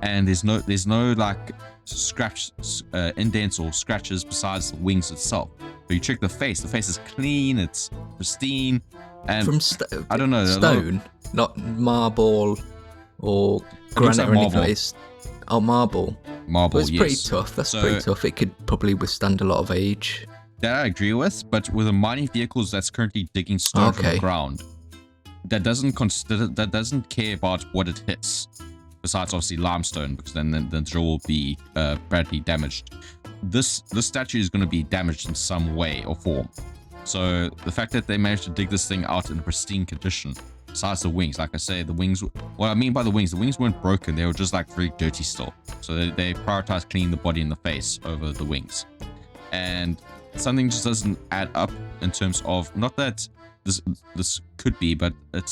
and there's no like scratch, indents or scratches besides the wings itself. But you check the face is clean, it's pristine, and From I don't know, stone, not marble or looks granite like or anything. marble. It's marble. marble. But it's Yes. pretty tough. That's So- pretty tough. It could probably withstand a lot of age. That I agree with, but with the mining vehicles that's currently digging stone from the Okay. ground, that doesn't care about what it hits. Besides, obviously, limestone, because then the drill will be badly damaged. This statue is going to be damaged in some way or form. So the fact that they managed to dig this thing out in a pristine condition, besides the wings, like I say, the wings. What I mean by the wings weren't broken; they were just like very dirty still. So they prioritized cleaning the body and the face over the wings, and something just doesn't add up in terms of, not that this could be, but it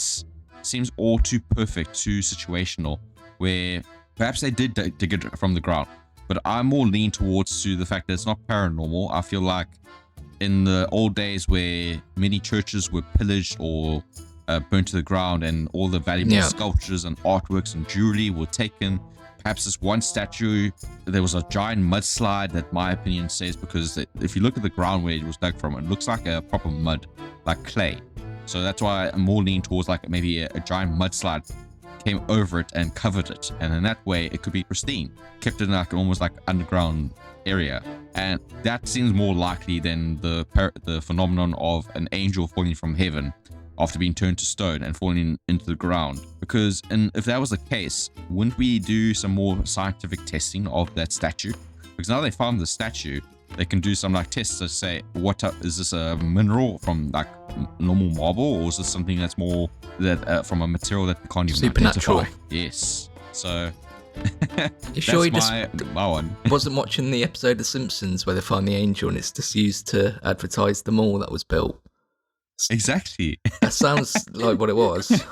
seems all too perfect, too situational, where perhaps they did dig it from the ground. But I'm more lean towards to the fact that it's not paranormal. I feel like in the old days where many churches were pillaged or burnt to the ground, and all the valuable Yeah. sculptures and artworks and jewelry were taken, perhaps this one statue, there was a giant mudslide that my opinion says, because if you look at the ground where it was dug from, it looks like a proper mud, like clay. So that's why I'm more leaning towards like maybe a giant mudslide came over it and covered it, and in that way it could be pristine, kept in like almost like underground area, and that seems more likely than the phenomenon of an angel falling from heaven after being turned to stone and falling into the ground. Because if that was the case, wouldn't we do some more scientific testing of that statue? Because now they found the statue, they can do some like tests to say, is this a mineral from like normal marble, or is this something that's more that from a material that we can't even supernatural identify? Yes. So you sure that's you my one. wasn't watching the episode of The Simpsons where they find the angel and it's just used to advertise the mall that was built? Exactly. That sounds like what it was.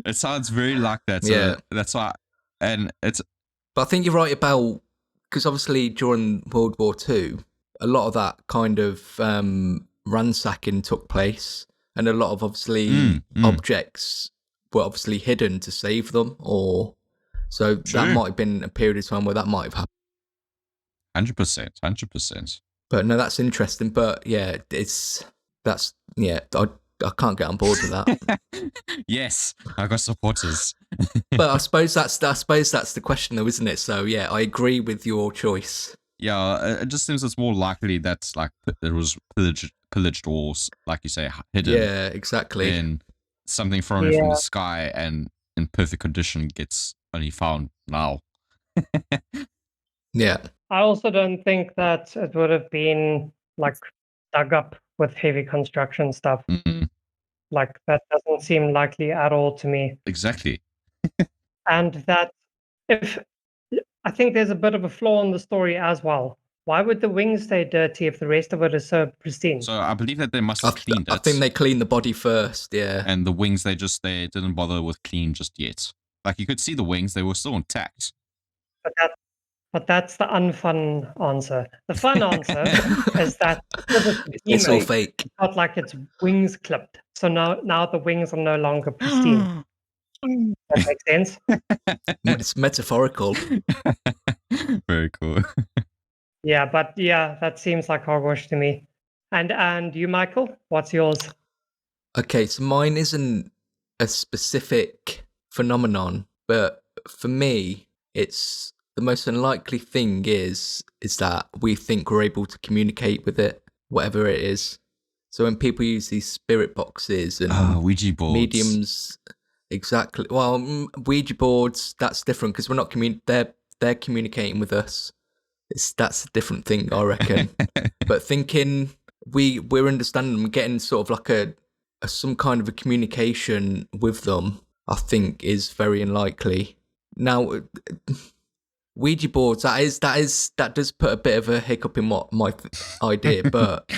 It sounds very like that. So Yeah. that's why, and it's. But I think you're right about, because obviously during World War II, a lot of that kind of ransacking took place, and a lot of obviously objects were obviously hidden to save them, or so that might have been a period of time where that might have happened. 100%. But no, that's interesting. But yeah, I can't get on board with that. Yes, I got supporters. But I suppose that's the question, though, isn't it? So yeah, I agree with your choice. Yeah, it just seems it's more likely that like it was pillaged or, like you say, hidden. Yeah, exactly. And something thrown in from the sky and in perfect condition gets only found now. Yeah. I also don't think that it would have been like dug up with heavy construction stuff. Mm-mm. Like that doesn't seem likely at all to me. Exactly. And that I think there's a bit of a flaw in the story as well. Why would the wings stay dirty if the rest of it is so pristine? So I believe that they must have cleaned it. I think they cleaned the body first, yeah. And the wings, they didn't bother with clean just yet. Like you could see the wings, they were still intact. But that's the unfun answer. The fun answer is that it's all fake. It's not like its wings clipped. So now the wings are no longer pristine. That makes sense? It's metaphorical. Very cool. Yeah, but yeah, that seems like hogwash to me. And you, Michael, what's yours? Okay, so mine isn't a specific phenomenon, but for me, it's the most unlikely thing is that we think we're able to communicate with it, whatever it is. So when people use these spirit boxes and Ouija boards, mediums, exactly. Well, Ouija boards, that's different because we're not they're communicating with us. That's a different thing, I reckon. But thinking we're understanding them, getting sort of like some kind of a communication with them, I think is very unlikely. Now, Ouija boards, that does put a bit of a hiccup in what my idea, but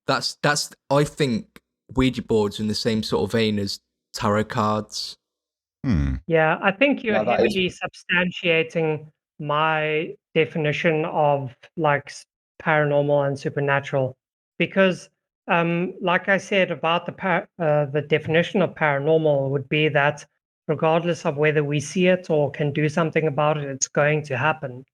that's I think Ouija boards are in the same sort of vein as tarot cards. Yeah, I think you're heavily substantiating my definition of like paranormal and supernatural, because like I said about the definition of paranormal would be that regardless of whether we see it or can do something about it, it's going to happen.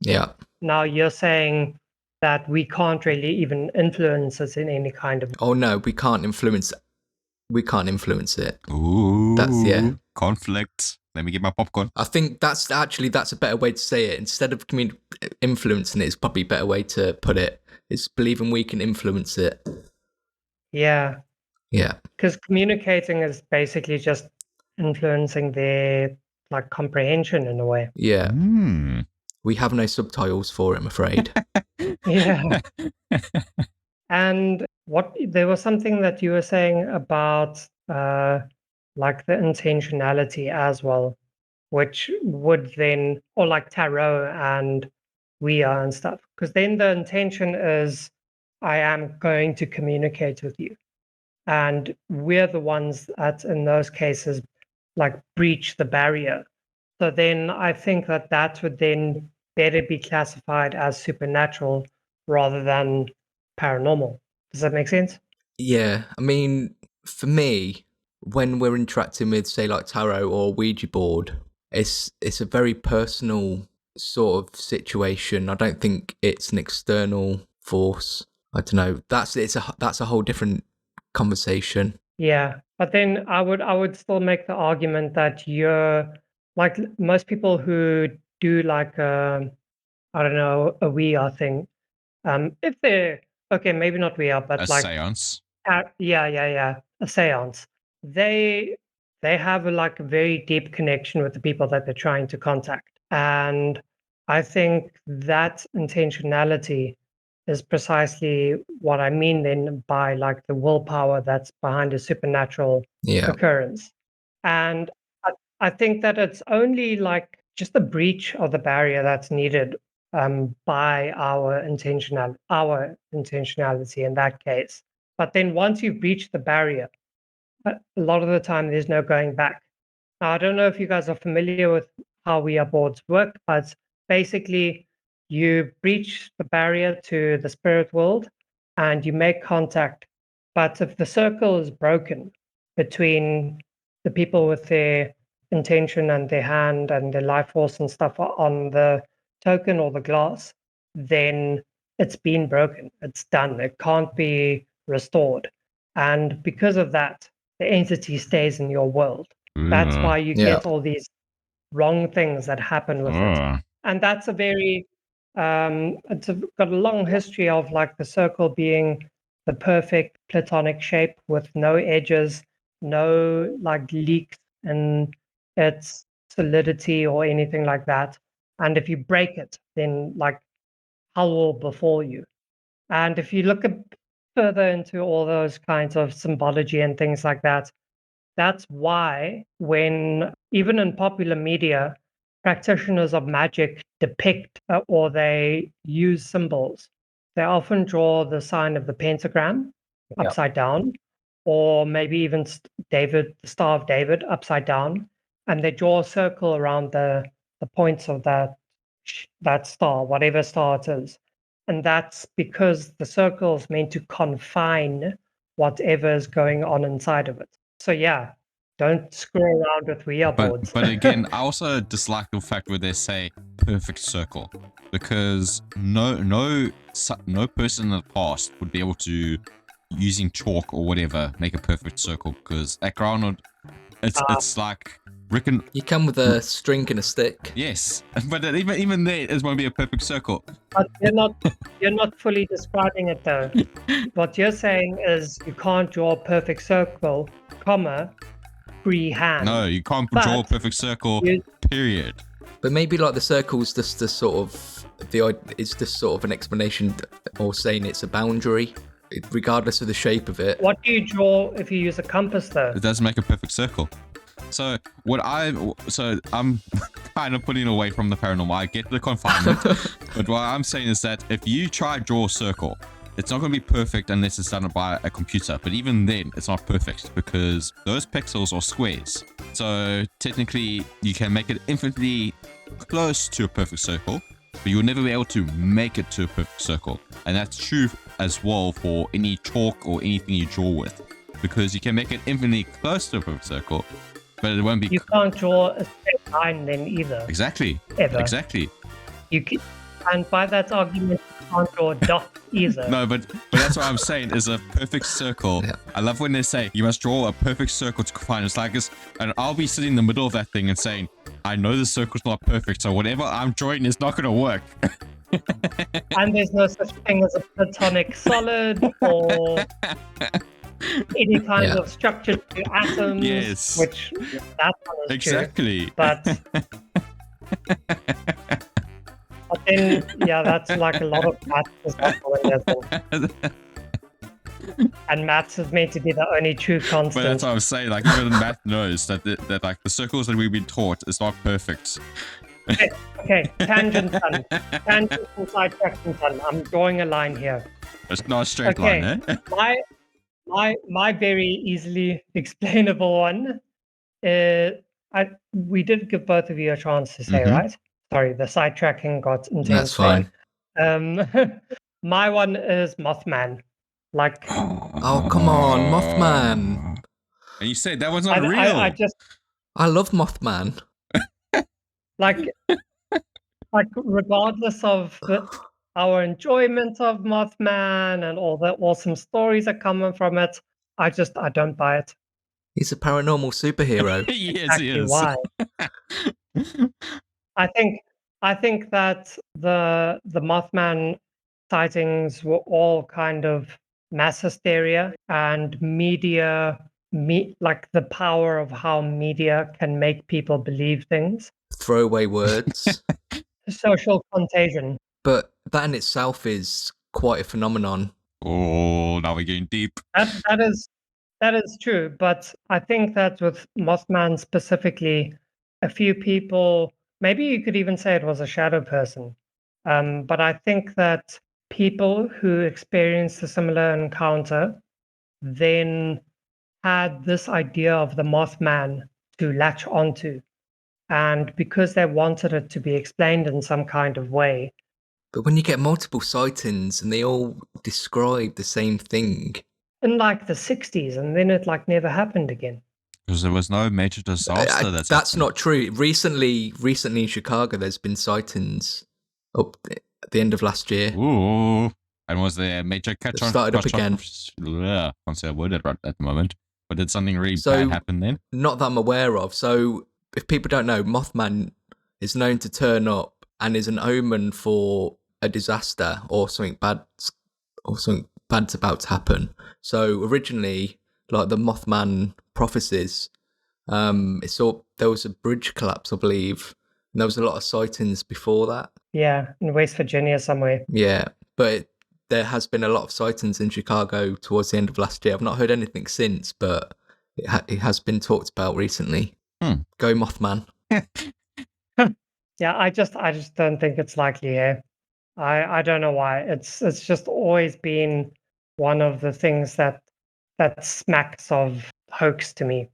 Yeah. Now you're saying that we can't really even influence it in any kind of... Oh no, we can't influence it. Ooh, that's conflict. Let me get my popcorn. I think that's a better way to say it. Instead of influencing it, it's probably a better way to put it. It's believing we can influence it. Yeah. Yeah. Because communicating is basically just influencing their like comprehension in a way. Yeah. We have no subtitles for it, I'm afraid. Yeah. And there was something that you were saying about like the intentionality as well, which would then, or like tarot and Ouija and stuff, because then the intention is I am going to communicate with you. And we're the ones that in those cases like breach the barrier. So then I think that would then better be classified as supernatural rather than paranormal. Does that make sense? Yeah. I mean, for me, when we're interacting with, say, like tarot or Ouija board, it's a very personal sort of situation. I don't think it's an external force. I don't know. That's a whole different conversation. Yeah, but then I would still make the argument that you're like most people who do like I don't know, a VR thing. If they're okay, maybe not VR, but A like seance. yeah, a seance. They have like a very deep connection with the people that they're trying to contact, and I think that intentionality is precisely what I mean then by like the willpower that's behind a supernatural Yeah. occurrence. And I think that it's only like just a breach of the barrier that's needed by our intentionality in that case. But then once you've breached the barrier, a lot of the time there's no going back. Now, I don't know if you guys are familiar with how VR boards work, but basically you breach the barrier to the spirit world and you make contact. But if the circle is broken between the people with their intention and their hand and their life force and stuff on the token or the glass, then it's been broken. It's done. It can't be restored. And because of that, the entity stays in your world. That's why you Yeah. get all these wrong things that happen with it. And that's a very got a long history of like the circle being the perfect platonic shape with no edges, no like leaks in its solidity or anything like that. And if you break it, then like hell will befall you. And if you look further into all those kinds of symbology and things like that, that's why when even in popular media, practitioners of magic depict or they use symbols, they often draw the sign of the pentagram upside down, or maybe even David, the Star of David upside down, and they draw a circle around the points of that star, whatever star it is. And that's because the circle is meant to confine whatever is going on inside of it. So yeah, don't screw around with VR boards. But again, I also dislike the fact where they say perfect circle, because no person in the past would be able to, using chalk or whatever, make a perfect circle, because at ground it's like You come with a string and a stick. yes, but even there, it won't be a perfect circle. But you're not fully describing it though. What you're saying is you can't draw a perfect circle, comma, freehand. No, you can't But draw a perfect circle. Period. But maybe like the circle's just the sort of it's just sort of an explanation or saying it's a boundary, regardless of the shape of it. What do you draw if you use a compass though? It doesn't make a perfect circle. So I'm kind of putting away from the paranormal. I get the confinement, but what I'm saying is that if you try to draw a circle, it's not going to be perfect unless it's done by a computer. But even then, it's not perfect because those pixels are squares. So technically, you can make it infinitely close to a perfect circle, but you'll never be able to make it to a perfect circle. And that's true as well for any chalk or anything you draw with, because you can make it infinitely close to a perfect circle, but it won't be. You can't draw a straight line then either. Exactly. Ever. Exactly. You can, and by that argument, you can't draw a dot either. No, but that's what I'm saying is a perfect circle. Yeah. I love when they say you must draw a perfect circle to find. It's like this, and I'll be sitting in the middle of that thing and saying, I know the circle's not perfect, so whatever I'm drawing is not going to work. And there's no such thing as a platonic solid or any kind of structure to atoms. Yes. Which that one is Exactly. true. But then, yeah, that's like a lot of maths is not and maths is meant to be the only true constant. But that's what I'm saying. Like even math knows that like the circles that we've been taught is not perfect. Okay, tangent done. Tangent and sidetracking done. I'm drawing a line here. It's not a straight line, eh? My very easily explainable one. We did give both of you a chance to say, right? Sorry, the sidetracking got intense. That's fine. My one is Mothman. Like, oh come on, Mothman! And you said that one's not real. I love Mothman. like regardless of our enjoyment of Mothman and all the awesome stories that come from it, I don't buy it. He's a paranormal superhero. Yes, he Exactly is. why. I think that the Mothman sightings were all kind of mass hysteria and media, like the power of how media can make people believe things. Throwaway words. Social contagion. But that in itself is quite a phenomenon. Oh, now we're getting deep. That is true, but I think that with Mothman specifically, a few people, maybe you could even say it was a shadow person, but I think that people who experienced a similar encounter then had this idea of the Mothman to latch onto, and because they wanted it to be explained in some kind of way. But when you get multiple sightings and they all describe the same thing, In like the 60s, and then it like never happened again. Because there was no major disaster that's happened. not true. Recently in Chicago, there's been sightings up at the end of last year. Ooh. And was there a major catch on? Started up again. Yeah, can't say a word at the moment. But did something really So- bad happen then? Not that I'm aware of. So if people don't know, Mothman is known to turn up and is an omen for a disaster or something bad's about to happen. So originally, like the Mothman prophecies, there was a bridge collapse, I believe, and there was a lot of sightings before that. Yeah, in West Virginia somewhere. Yeah, but there has been a lot of sightings in Chicago towards the end of last year. I've not heard anything since, but it has been talked about recently. Go Mothman. Yeah, I just don't think it's likely here. I don't know why. It's just always been one of the things that smacks of hoax to me.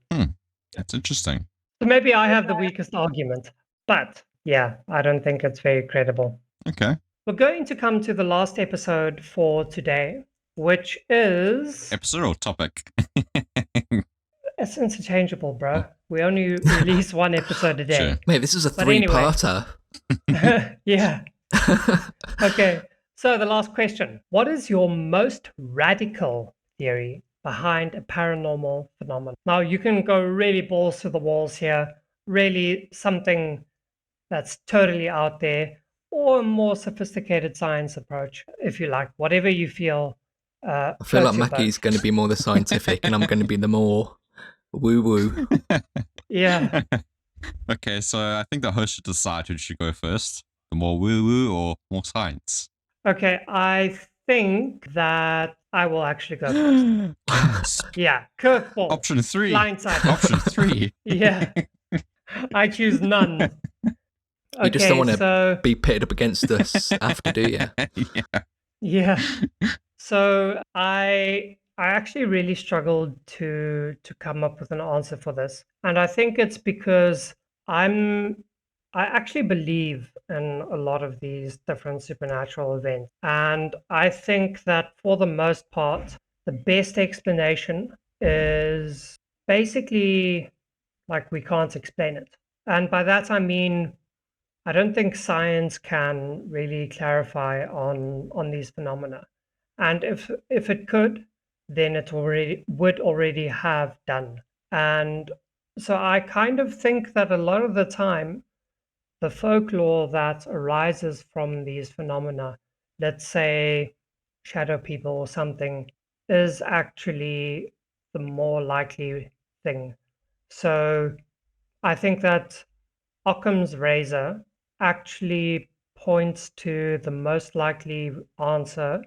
That's interesting. So maybe I have the weakest argument, but yeah, I don't think it's very credible. Okay. We're going to come to the last episode for today, which is Episode or topic? it's interchangeable, bro. We only release one episode a day. Sure. Mate, this is a But anyway. three-parter. Yeah. Okay. So the last question. What is your most radical theory behind a paranormal phenomenon? Now you can go really balls to the walls here, really something that's totally out there, or a more sophisticated science approach, if you like, whatever you feel. I feel like floats your Mackie's boat. going to be more the scientific and I'm going to be the more woo-woo. Yeah. Okay, so I think the host should decide who should go first. The more woo-woo or more science? Okay. I think that I will actually go first. Yeah. Curveball. Option 3. Blindside. Option 3. Yeah. I choose none. You just don't want to so be pitted up against us after, do you? Yeah. yeah. So I actually really struggled to come up with an answer for this. And I think it's because I actually believe in a lot of these different supernatural events. And I think that for the most part, the best explanation is basically like we can't explain it. And by that I mean I don't think science can really clarify on these phenomena. And if it could, then it would already have done. And so I kind of think that a lot of the time, the folklore that arises from these phenomena, let's say shadow people or something, is actually the more likely thing. So I think that Occam's razor actually points to the most likely answer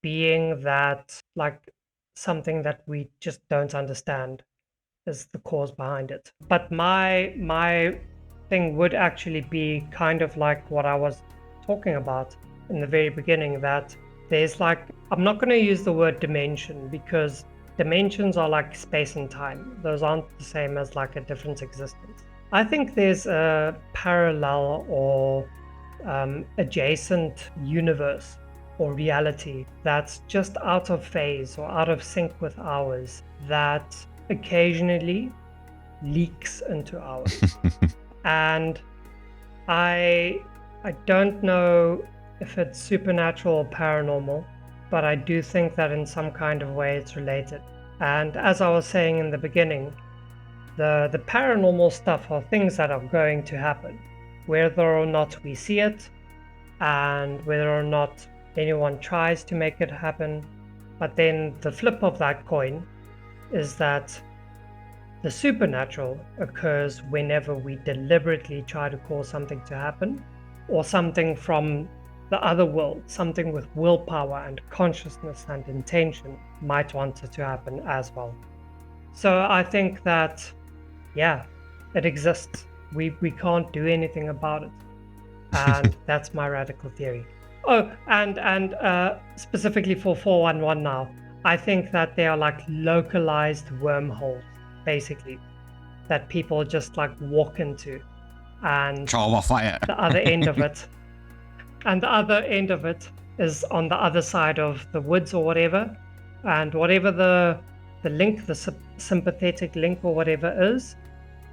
being that like something that we just don't understand is the cause behind it. But my thing would actually be kind of like what I was talking about in the very beginning, that there's like, I'm not going to use the word dimension because dimensions are like space and time. Those aren't the same as like a different existence. I think there's a parallel or adjacent universe or reality that's just out of phase or out of sync with ours that occasionally leaks into ours. And I don't know if it's supernatural or paranormal, but I do think that in some kind of way it's related. And as I was saying in the beginning, the paranormal stuff are things that are going to happen, whether or not we see it, and whether or not anyone tries to make it happen. But then the flip of that coin is that the supernatural occurs whenever we deliberately try to cause something to happen, or something from the other world, something with willpower and consciousness and intention might want it to happen as well. So I think that, yeah, it exists. We can't do anything about it. And that's my radical theory. Oh, and specifically for 411 now, I think that they are like localized wormholes, basically, that people just like walk into, and Trial by fire. the other end of it, and the other end of it is on the other side of the woods or whatever, and whatever the link, the sympathetic link or whatever is,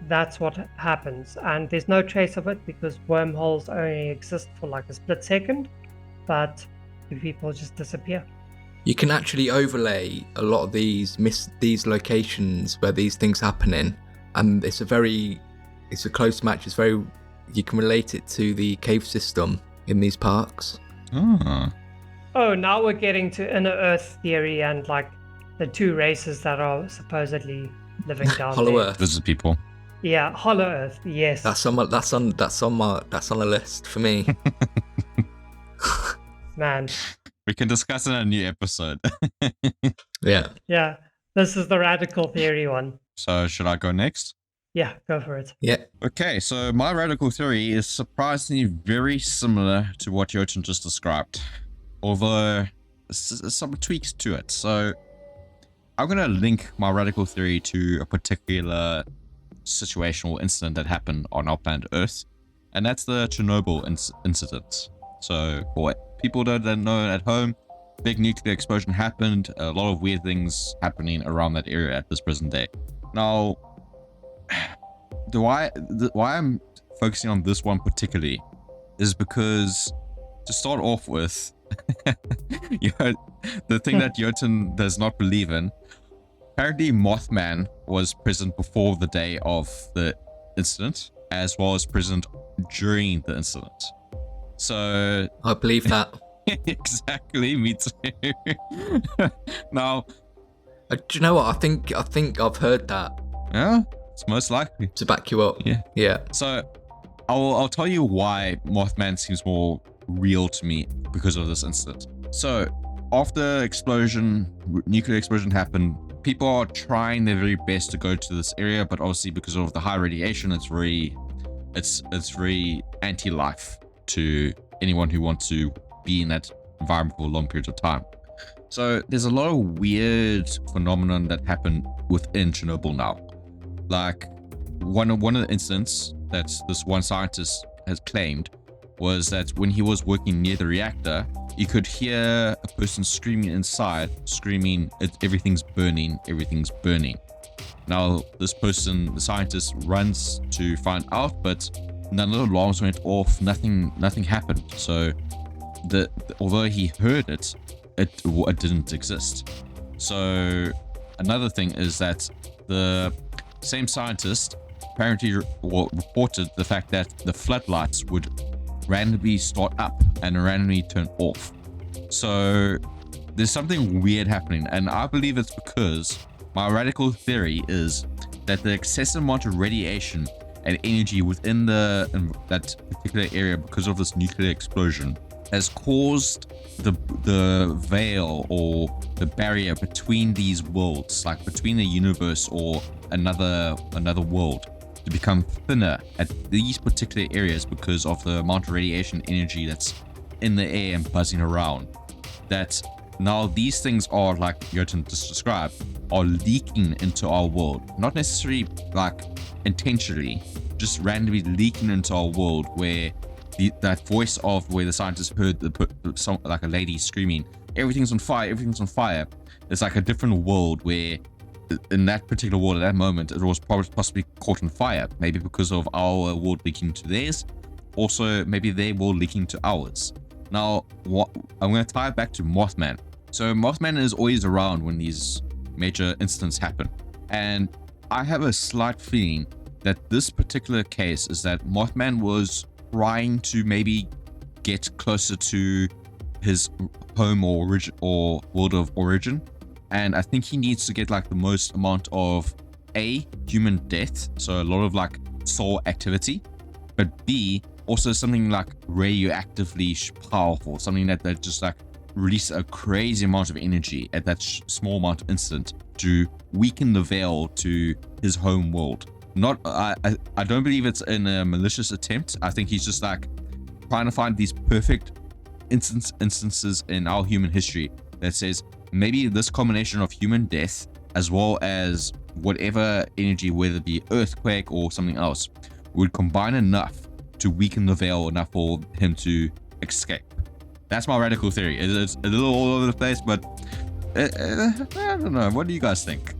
that's what happens. And there's no trace of it because wormholes only exist for like a split second, but the people just disappear. You can actually overlay a lot of these locations where these things happen in, and it's a close match. It's very, you can relate it to the cave system in these parks. Oh, now we're getting to inner Earth theory and like the two races that are supposedly living down Hollow there. Earth. This is people. Yeah, Hollow Earth. Yes. That's on the list for me. Man. We can discuss in a new episode. Yeah. Yeah. This is the radical theory one. So should I go next? Yeah, go for it. Yeah. Okay, so my radical theory is surprisingly very similar to what Jotun just described, although some tweaks to it. So I'm going to link my radical theory to a particular situational incident that happened on our planet Earth, and that's the Chernobyl incident. So for people that don't know at home, big nuclear explosion happened, a lot of weird things happening around that area at this present day. Now, why I'm focusing on this one particularly is because, to start off with, the thing that Jotun does not believe in, apparently Mothman was present before the day of the incident, as well as present during the incident. So I believe that. exactly, me too. Now, Do you know what? I think I've heard that. yeah, it's most likely. To back you up. Yeah. Yeah. So I'll tell you why Mothman seems more real to me because of this incident. So after nuclear explosion happened, people are trying their very best to go to this area, but obviously because of the high radiation, it's very anti-life to anyone who wants to be in that environment for long periods of time. So there's a lot of weird phenomenon that happen within Chernobyl now. Like one of the incidents that this one scientist has claimed was that when he was working near the reactor, you could hear a person screaming inside, everything's burning, everything's burning. Now this person, the scientist, runs to find out, but none of the alarms went off, nothing happened. So although he heard it didn't exist. So another thing is that the same scientist apparently reported the fact that the floodlights would randomly start up and randomly turn off. So there's something weird happening, and I believe it's because my radical theory is that the excessive amount of radiation and energy within that particular area because of this nuclear explosion has caused the veil or the barrier between these worlds, like between the universe or another world, to become thinner at these particular areas because of the amount of radiation energy that's in the air and buzzing around. That now these things are, like Jotun just described, are leaking into our world. Not necessarily like intentionally, just randomly leaking into our world, where that voice of where the scientists heard like a lady screaming, everything's on fire. It's like a different world where in that particular world at that moment it was probably possibly caught on fire, maybe because of our world leaking to theirs, also maybe their world leaking to ours. Now, what I'm going to tie it back to Mothman. So Mothman is always around when these major incidents happen. And I have a slight feeling that this particular case is that Mothman was trying to maybe get closer to his home or origin or world of origin. And I think he needs to get like the most amount of A, human death, so a lot of like soul activity, but B, also something like radioactively powerful, something that just like release a crazy amount of energy at that small amount of instant to weaken the veil to his home world. I don't believe it's in a malicious attempt. I think he's just like trying to find these perfect instances in our human history that says maybe this combination of human death as well as whatever energy, whether it be earthquake or something else, would combine enough to weaken the veil enough for him to escape. That's my radical theory. It's a little all over the place, but I don't know. What do you guys think?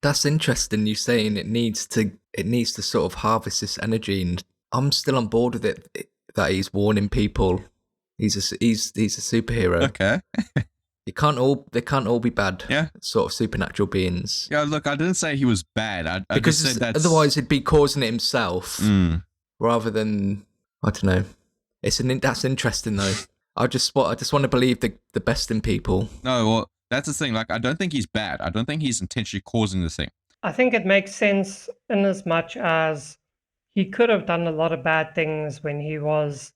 That's interesting. You saying it needs to sort of harvest this energy, and I'm still on board with it. That he's warning people. He's a superhero. Okay. They can't all be bad. Yeah. Sort of supernatural beings. Yeah. Look, I didn't say he was bad. I because just said that's... otherwise he'd be causing it himself rather than, I don't know. That's interesting though. I just want to believe the best in people. No, well, that's the thing. Like, I don't think he's bad. I don't think he's intentionally causing the thing. I think it makes sense in as much as he could have done a lot of bad things when he was,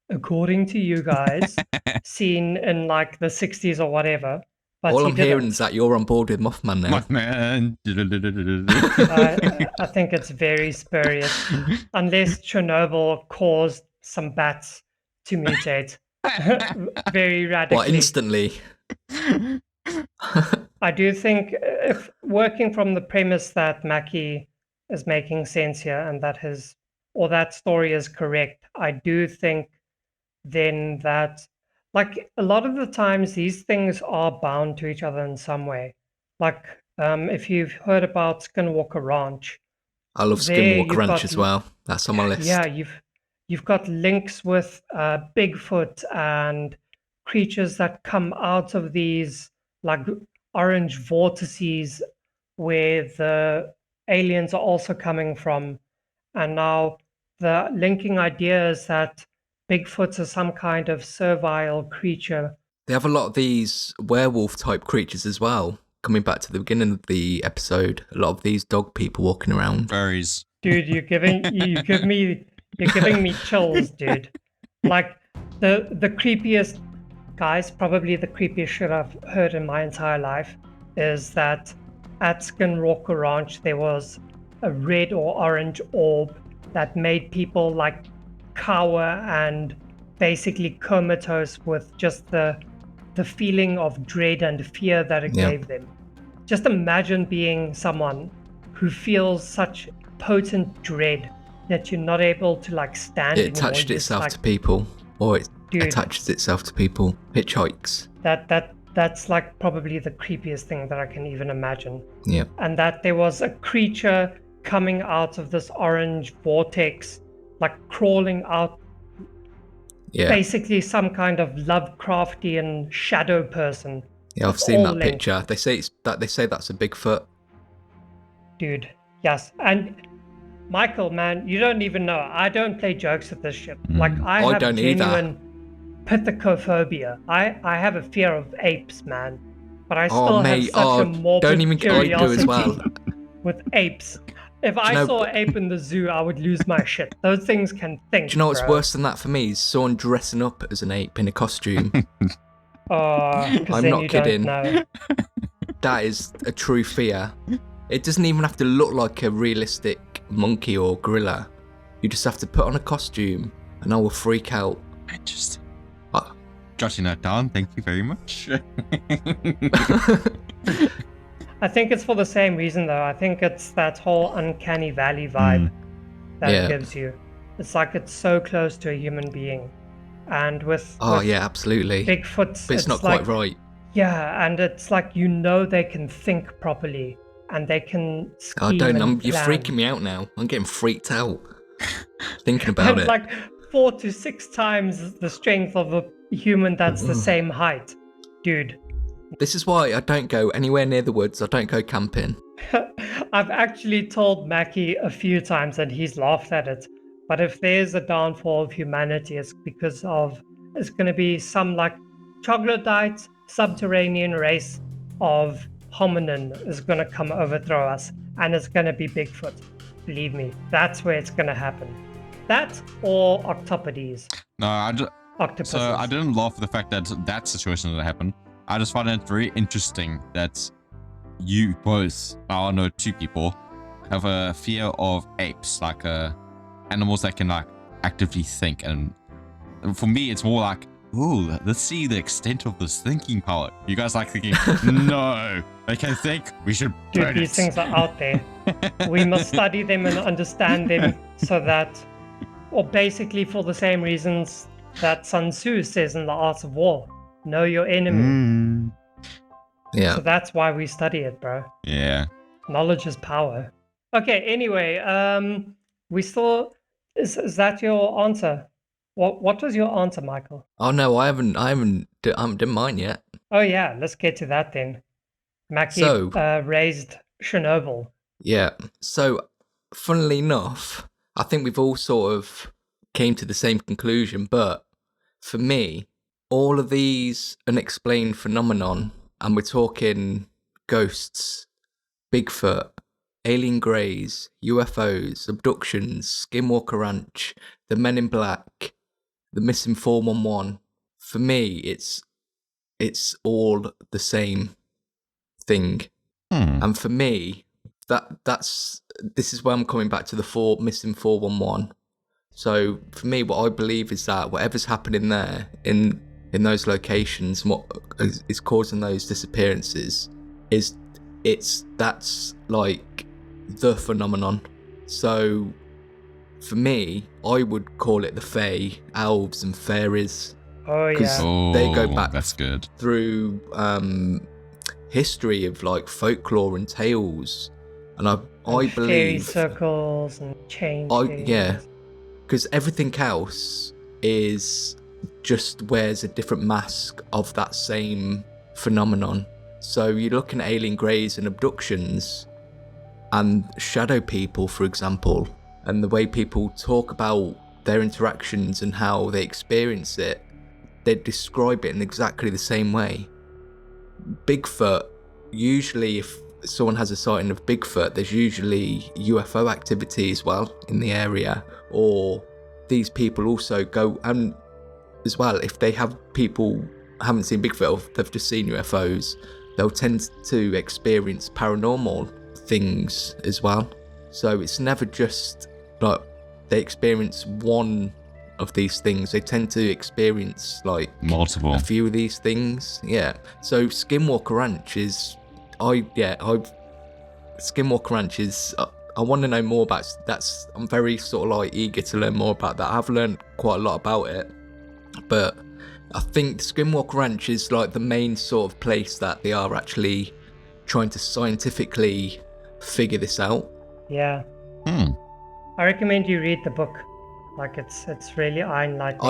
according to you guys, seen in like the 60s or whatever. But all I'm hearing is that you're on board with Mothman now. Mothman. I think it's very spurious. Unless Chernobyl caused some bats to mutate very radically. What, instantly? I do think, if working from the premise that Mackie is making sense here and that story is correct, I do think then that, like, a lot of the times these things are bound to each other in some way. Like, if you've heard about Skinwalker Ranch. I love Skinwalker Ranch as well. That's on my list. Yeah, you've got links with Bigfoot and creatures that come out of these like orange vortices where the aliens are also coming from. And now the linking idea is that Bigfoots are some kind of servile creature. They have a lot of these werewolf type creatures as well. Coming back to the beginning of the episode, a lot of these dog people walking around. Furries. Dude, you're giving me chills, dude. Like the creepiest, guys, probably the creepiest shit I've heard in my entire life is that at Skinwalker Ranch there was a red or orange orb that made people like cower and basically comatose with just the feeling of dread and fear that it gave them. Just imagine being someone who feels such potent dread that you're not able to like stand it attached itself to people, or it attaches itself to people. Hitchhikes. That's like probably the creepiest thing that I can even imagine. Yeah. And that there was a creature coming out of this orange vortex, like crawling out. Yeah. Basically some kind of Lovecraftian shadow person. Yeah, I've seen that picture. They say that's a Bigfoot. Dude, yes. And Michael, man, you don't even know. I don't play jokes with this shit. Like I have genuine pithecophobia. I have a fear of apes, man. But I still have such a morbid curiosity with apes. If I saw an ape in the zoo, I would lose my shit. Those things can think. Do you know what's worse than that for me? Is someone dressing up as an ape in a costume. I'm not kidding. That is a true fear. It doesn't even have to look like a realistic monkey or gorilla. You just have to put on a costume and I will freak out. Interesting. Jotting that down, thank you very much. I think it's for the same reason though. I think it's that whole uncanny valley vibe that it gives you. It's like it's so close to a human being. And with absolutely. Bigfoots, but it's not quite right. Yeah, and it's like they can think properly and they can scheme you're freaking me out now. I'm getting freaked out. thinking about And it. like 4 to 6 times the strength of a human that's the same height. Dude. This is why I don't go anywhere near the woods. I don't go camping. I've actually told Mackie a few times and he's laughed at it. But if there's a downfall of humanity, it's because of it's going to be some like troglodyte subterranean race of hominin is going to come overthrow us, and it's going to be Bigfoot. Believe me, that's where it's going to happen. That or octopodes, No, octopuses. so I didn't laugh at the fact that that situation that happened. I just find it very interesting that you both, I know 2 people, have a fear of apes, like animals that can like actively think. And for me, it's more like, ooh, let's see the extent of this thinking power. You guys like thinking, no, they can think, we should Dude, burn these it. things are out there. We must study them and understand them so that, or basically for the same reasons that Sun Tzu says in The Art of War, know your enemy. Yeah. So that's why we study it, bro. Yeah. Knowledge is power. Okay, anyway, we still, is that your answer? What was your answer, Michael? Oh no, I haven't done mine yet. Oh yeah, let's get to that then. Mackie So- raised Chernobyl. Yeah. So, funnily enough, I think we've all sort of came to the same conclusion. But for me, all of these unexplained phenomenon, and we're talking ghosts, Bigfoot, alien greys, UFOs, abductions, Skinwalker Ranch, the Men in Black, the missing 411. For me, it's all the same thing. And for me, this is where I'm coming back to the missing 411. So for me, what I believe is that whatever's happening there in those locations, what is causing those disappearances, that's like the phenomenon. So for me, I would call it the Fae, elves and fairies. Oh yeah. Oh, They go back that's good. through history of like folklore and tales, and I Fairy believe circles and chain. yeah, because everything else is just wears a different mask of that same phenomenon. So you're looking at alien greys and abductions and shadow people, for example, and the way people talk about their interactions and how they experience it, they describe it in exactly the same way. Bigfoot, usually if someone has a sighting of Bigfoot, there's usually UFO activity as well in the area, or these people also go, and as well, if they have people haven't seen Bigfoot or they've just seen UFOs, they'll tend to experience paranormal things as well. So it's never just like they experience one of these things, they tend to experience like Multiple. a few of these things. Yeah. So Skinwalker Ranch is Skinwalker Ranch is I want to know more about I'm very sort of like eager to learn more about that. I've learned quite a lot about it, but I think Skinwalker Ranch is like the main sort of place that they are actually trying to scientifically figure this out. Yeah. I recommend you read the book. Like it's really eye-enlightening.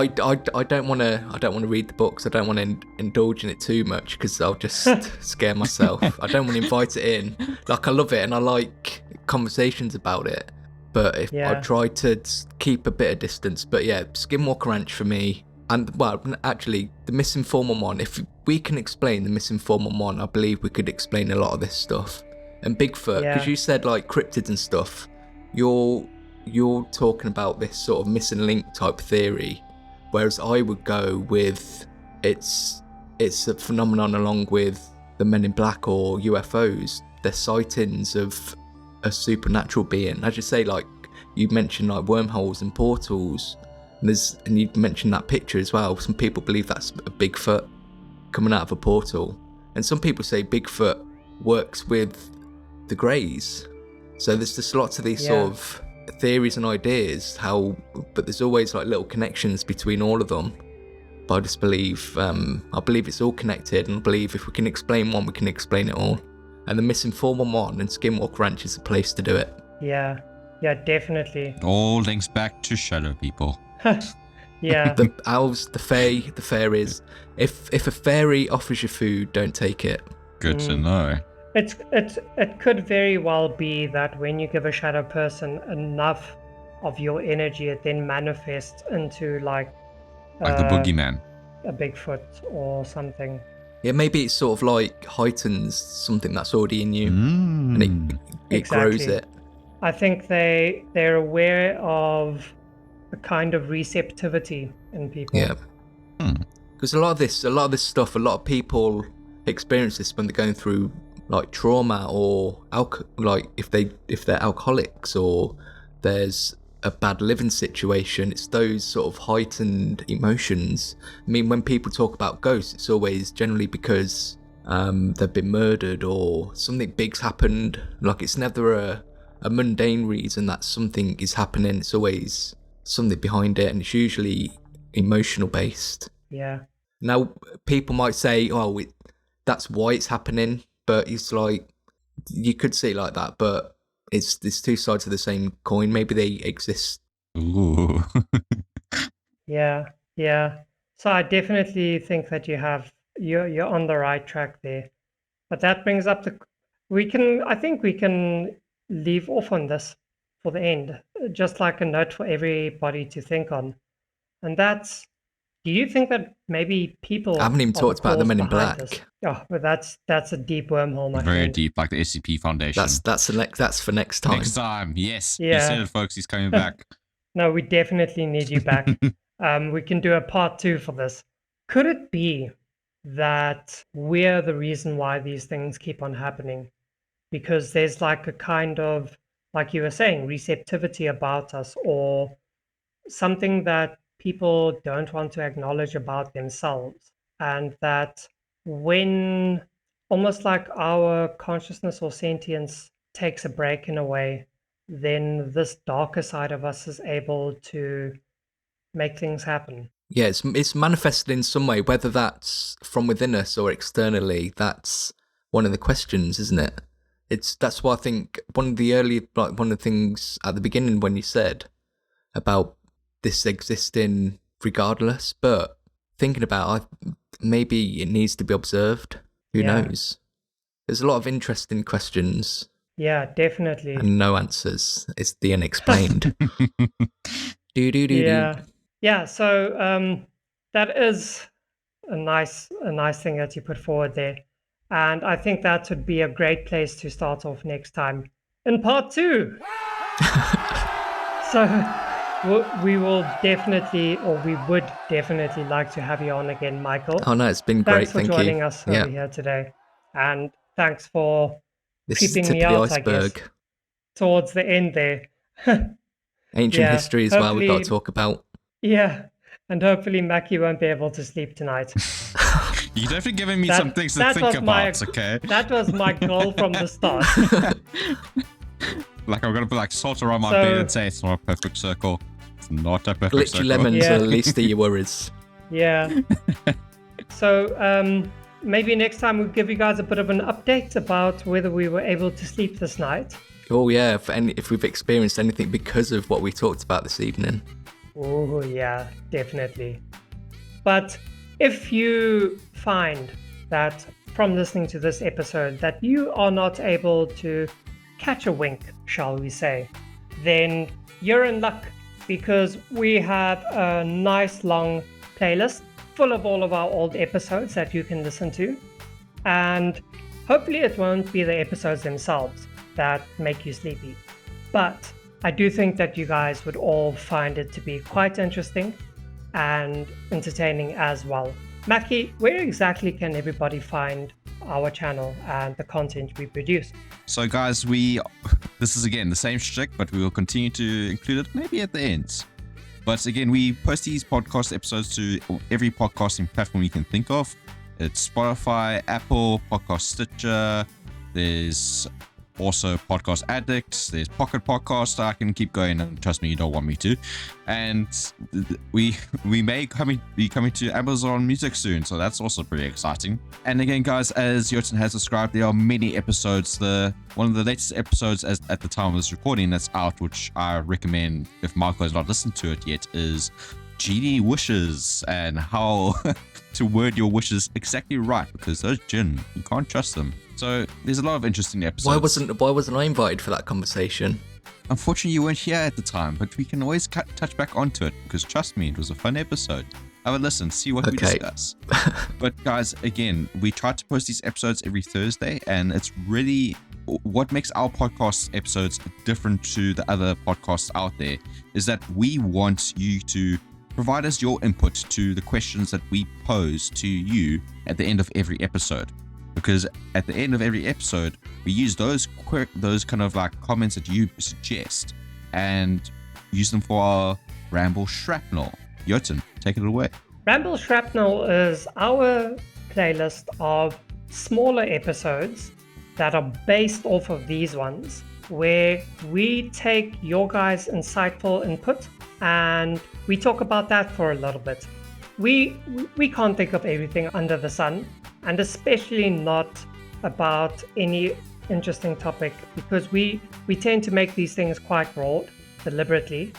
I don't want to read the books. I don't want to indulge in it too much because I'll just scare myself. I don't want to invite it in. Like I love it and I like conversations about it, but I try to keep a bit of distance. But yeah, Skinwalker Ranch for me, and well, actually the missing 411. If we can explain the missing 411, I believe we could explain a lot of this stuff. And Bigfoot, because you said like cryptids and stuff, you're talking about this sort of missing link type theory, whereas I would go with it's a phenomenon along with the Men in Black or UFOs. They're sightings of a supernatural being. As you say, like you mentioned like wormholes and portals, and you mentioned that picture as well. Some people believe that's a Bigfoot coming out of a portal, and some people say Bigfoot works with the Greys. So there's just lots of these sort of theories and ideas but there's always like little connections between all of them. But I just believe it's all connected, and I believe if we can explain one, we can explain it all. And the missing 411 and Skinwalker Ranch is the place to do it. Yeah. Yeah, definitely. All links back to shadow people. Yeah. The elves, the fae, the fairies. If a fairy offers you food, don't take it. Good to know. It could very well be that when you give a shadow person enough of your energy, it then manifests into like Like the boogeyman. a Bigfoot or something. Yeah, maybe it sort of like heightens something that's already in you, and it grows Exactly. it. I think they're aware of a kind of receptivity in people. Yeah. Because a lot of this stuff, a lot of people experience this when they're going through like trauma or like if they're alcoholics or there's a bad living situation. It's those sort of heightened emotions. I mean, when people talk about ghosts, it's always generally because they've been murdered or something big's happened. Like it's never a mundane reason that something is happening. It's always something behind it, and it's usually emotional based. Yeah. Now, people might say, "Oh, that's why it's happening," but it's like you could see it like that, but it's two sides of the same coin. Maybe they exist. Ooh. Yeah. Yeah. So I definitely think that you're on the right track there. But that brings up I think we can leave off on this for the end, just like a note for everybody to think on. And that's, do you think that maybe people I haven't even are the talked about the cause Men in behind Black. this? Oh, but that's a deep wormhole, my Very friend. deep, like the SCP Foundation. That's for next time. Next time, yes. Yeah. You said it, folks. He's coming back. No, we definitely need you back. We can do a part 2 for this. Could it be that we're the reason why these things keep on happening? Because there's like a kind of, like you were saying, receptivity about us, or something that people don't want to acknowledge about themselves. And that when almost like our consciousness or sentience takes a break in a way, then this darker side of us is able to make things happen. Yeah, it's manifested in some way, whether that's from within us or externally. That's one of the questions, isn't it? That's why I think one of the things at the beginning when you said about this existing regardless, but thinking about maybe it needs to be observed. Who knows? There's a lot of interesting questions. Yeah, definitely. And no answers. It's the unexplained. Yeah. So that is a nice thing that you put forward there, and I think that would be a great place to start off next time in part 2. So we would definitely like to have you on again, Michael. Oh no, it's been great. Thanks for joining us over here today, and thanks for keeping me out, I guess, towards the end there. Ancient history as well, we've got to talk about. Yeah, and hopefully Mackie won't be able to sleep tonight. You're definitely giving me some things to think about, okay? That was my goal from the start. Like I'm going to put like salt around my bed and say it's not a perfect circle. It's not a perfect circle. Glitchy lemons are the least of your worries. Yeah. So maybe next time we'll give you guys a bit of an update about whether we were able to sleep this night. Oh yeah, if we've experienced anything because of what we talked about this evening. Oh yeah, definitely. But if you find that from listening to this episode that you are not able to catch a wink, shall we say, then you're in luck, because we have a nice long playlist full of all of our old episodes that you can listen to. And hopefully it won't be the episodes themselves that make you sleepy, but I do think that you guys would all find it to be quite interesting and entertaining as well. Mackie, where exactly can everybody find our channel and the content we produce? So guys, this is again the same shtick, but we will continue to include it maybe at the end. But again, we post these podcast episodes to every podcasting platform you can think of. It's Spotify, Apple, Podcast Stitcher, there's also Podcast Addict. There's Pocket Podcast. I can keep going, and trust me, you don't want me to. And we may be coming to Amazon Music soon, so that's also pretty exciting. And again, guys, as Jotun has described, there are many episodes. One of the latest episodes at the time of this recording that's out, which I recommend if Marco has not listened to it yet, is genie wishes and how to word your wishes exactly right, because those jinn, you can't trust them. So there's a lot of interesting episodes. Why wasn't I invited for that conversation? Unfortunately, you weren't here at the time, but we can always touch back onto it, because trust me, it was a fun episode. Have a listen, see what we discuss. But guys, again, we try to post these episodes every Thursday, and it's really what makes our podcast episodes different to the other podcasts out there is that we want you to provide us your input to the questions that we pose to you at the end of every episode. Because at the end of every episode, we use those kind of like comments that you suggest and use them for our Ramble Shamble. Jotun, take it away. Ramble Shamble is our playlist of smaller episodes that are based off of these ones, where we take your guys' insightful input and we talk about that for a little bit. We can't think of everything under the sun, and especially not about any interesting topic, because we tend to make these things quite broad deliberately.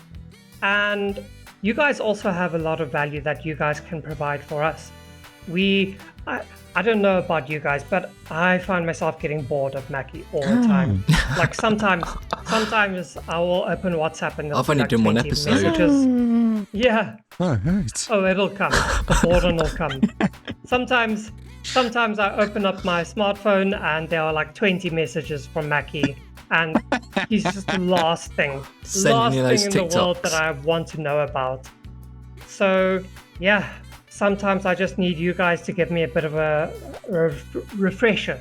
And you guys also have a lot of value that you guys can provide for us. I don't know about you guys, but I find myself getting bored of Mackie all the time. Like sometimes I will open WhatsApp and I've only done one episode. Messages. Yeah. Oh, right. Oh, it'll come. The boredom will come. Sometimes I open up my smartphone and there are like 20 messages from Mackie, and he's just the last thing in the world that I want to know about. So yeah, sometimes I just need you guys to give me a bit of a refresher.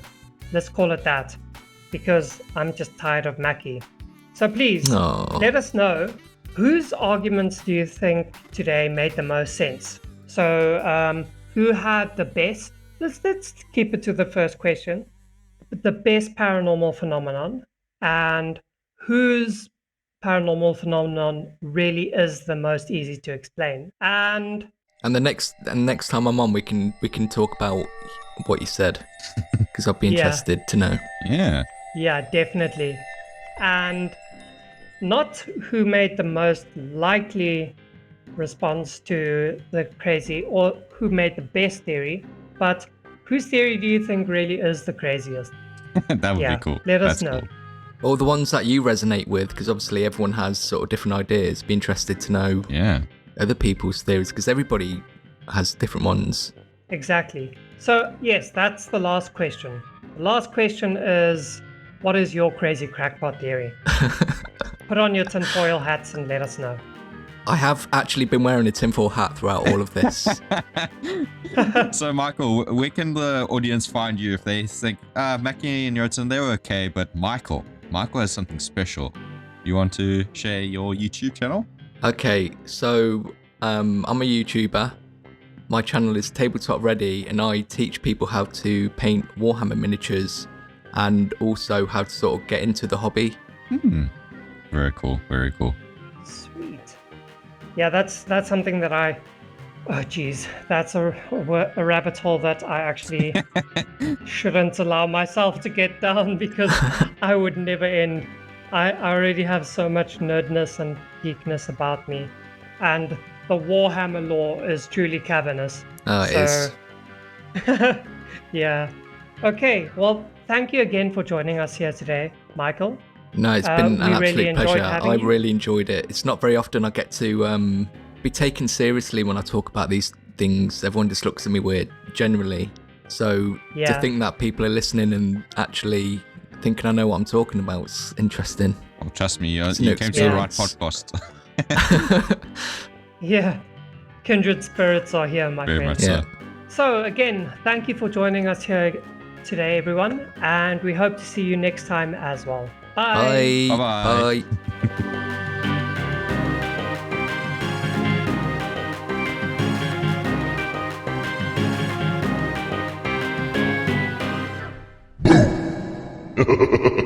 Let's call it that, because I'm just tired of Mackie. So please let us know, whose arguments do you think today made the most sense? So who had the best? Let's keep it to the first question. The best paranormal phenomenon, and whose paranormal phenomenon really is the most easy to explain. And the next time I'm on, we can talk about what you said, because I'd be interested to know. Yeah, definitely. And not who made the most likely response to the crazy, or who made the best theory, but whose theory do you think really is the craziest? That would be cool. Let us know. Cool. Or the ones that you resonate with, because obviously everyone has sort of different ideas. Be interested to know other people's theories, because everybody has different ones. Exactly. So yes, that's the last question. The last question is, what is your crazy crackpot theory? Put on your tinfoil hats and let us know. I have actually been wearing a tinfoil hat throughout all of this. So Michael, where can the audience find you if they think Mackie and Jotun, they were okay, but Michael has something special? You want to share your YouTube channel? Okay, so I'm a YouTuber. My channel is Tabletop Ready, and I teach people how to paint Warhammer miniatures and also how to sort of get into the hobby. Very cool, very cool. Sweet. Yeah, that's something that that's a rabbit hole that I actually shouldn't allow myself to get down, because I would never end. I already have so much nerdness and geekness about me, and the Warhammer lore is truly cavernous. It is. Yeah. Okay, well, thank you again for joining us here today, Michael. No, it's been an absolute pleasure. I you. really enjoyed it. It's not very often I get to be taken seriously when I talk about these things. Everyone just looks at me weird, generally. So to think that people are listening and actually thinking I know what I'm talking about is interesting. Oh, trust me, you came to the right podcast. Yeah, kindred spirits are here, my Very friend. much so. So again, thank you for joining us here today, everyone, and we hope to see you next time as well. Bye. Bye. Bye-bye. Bye.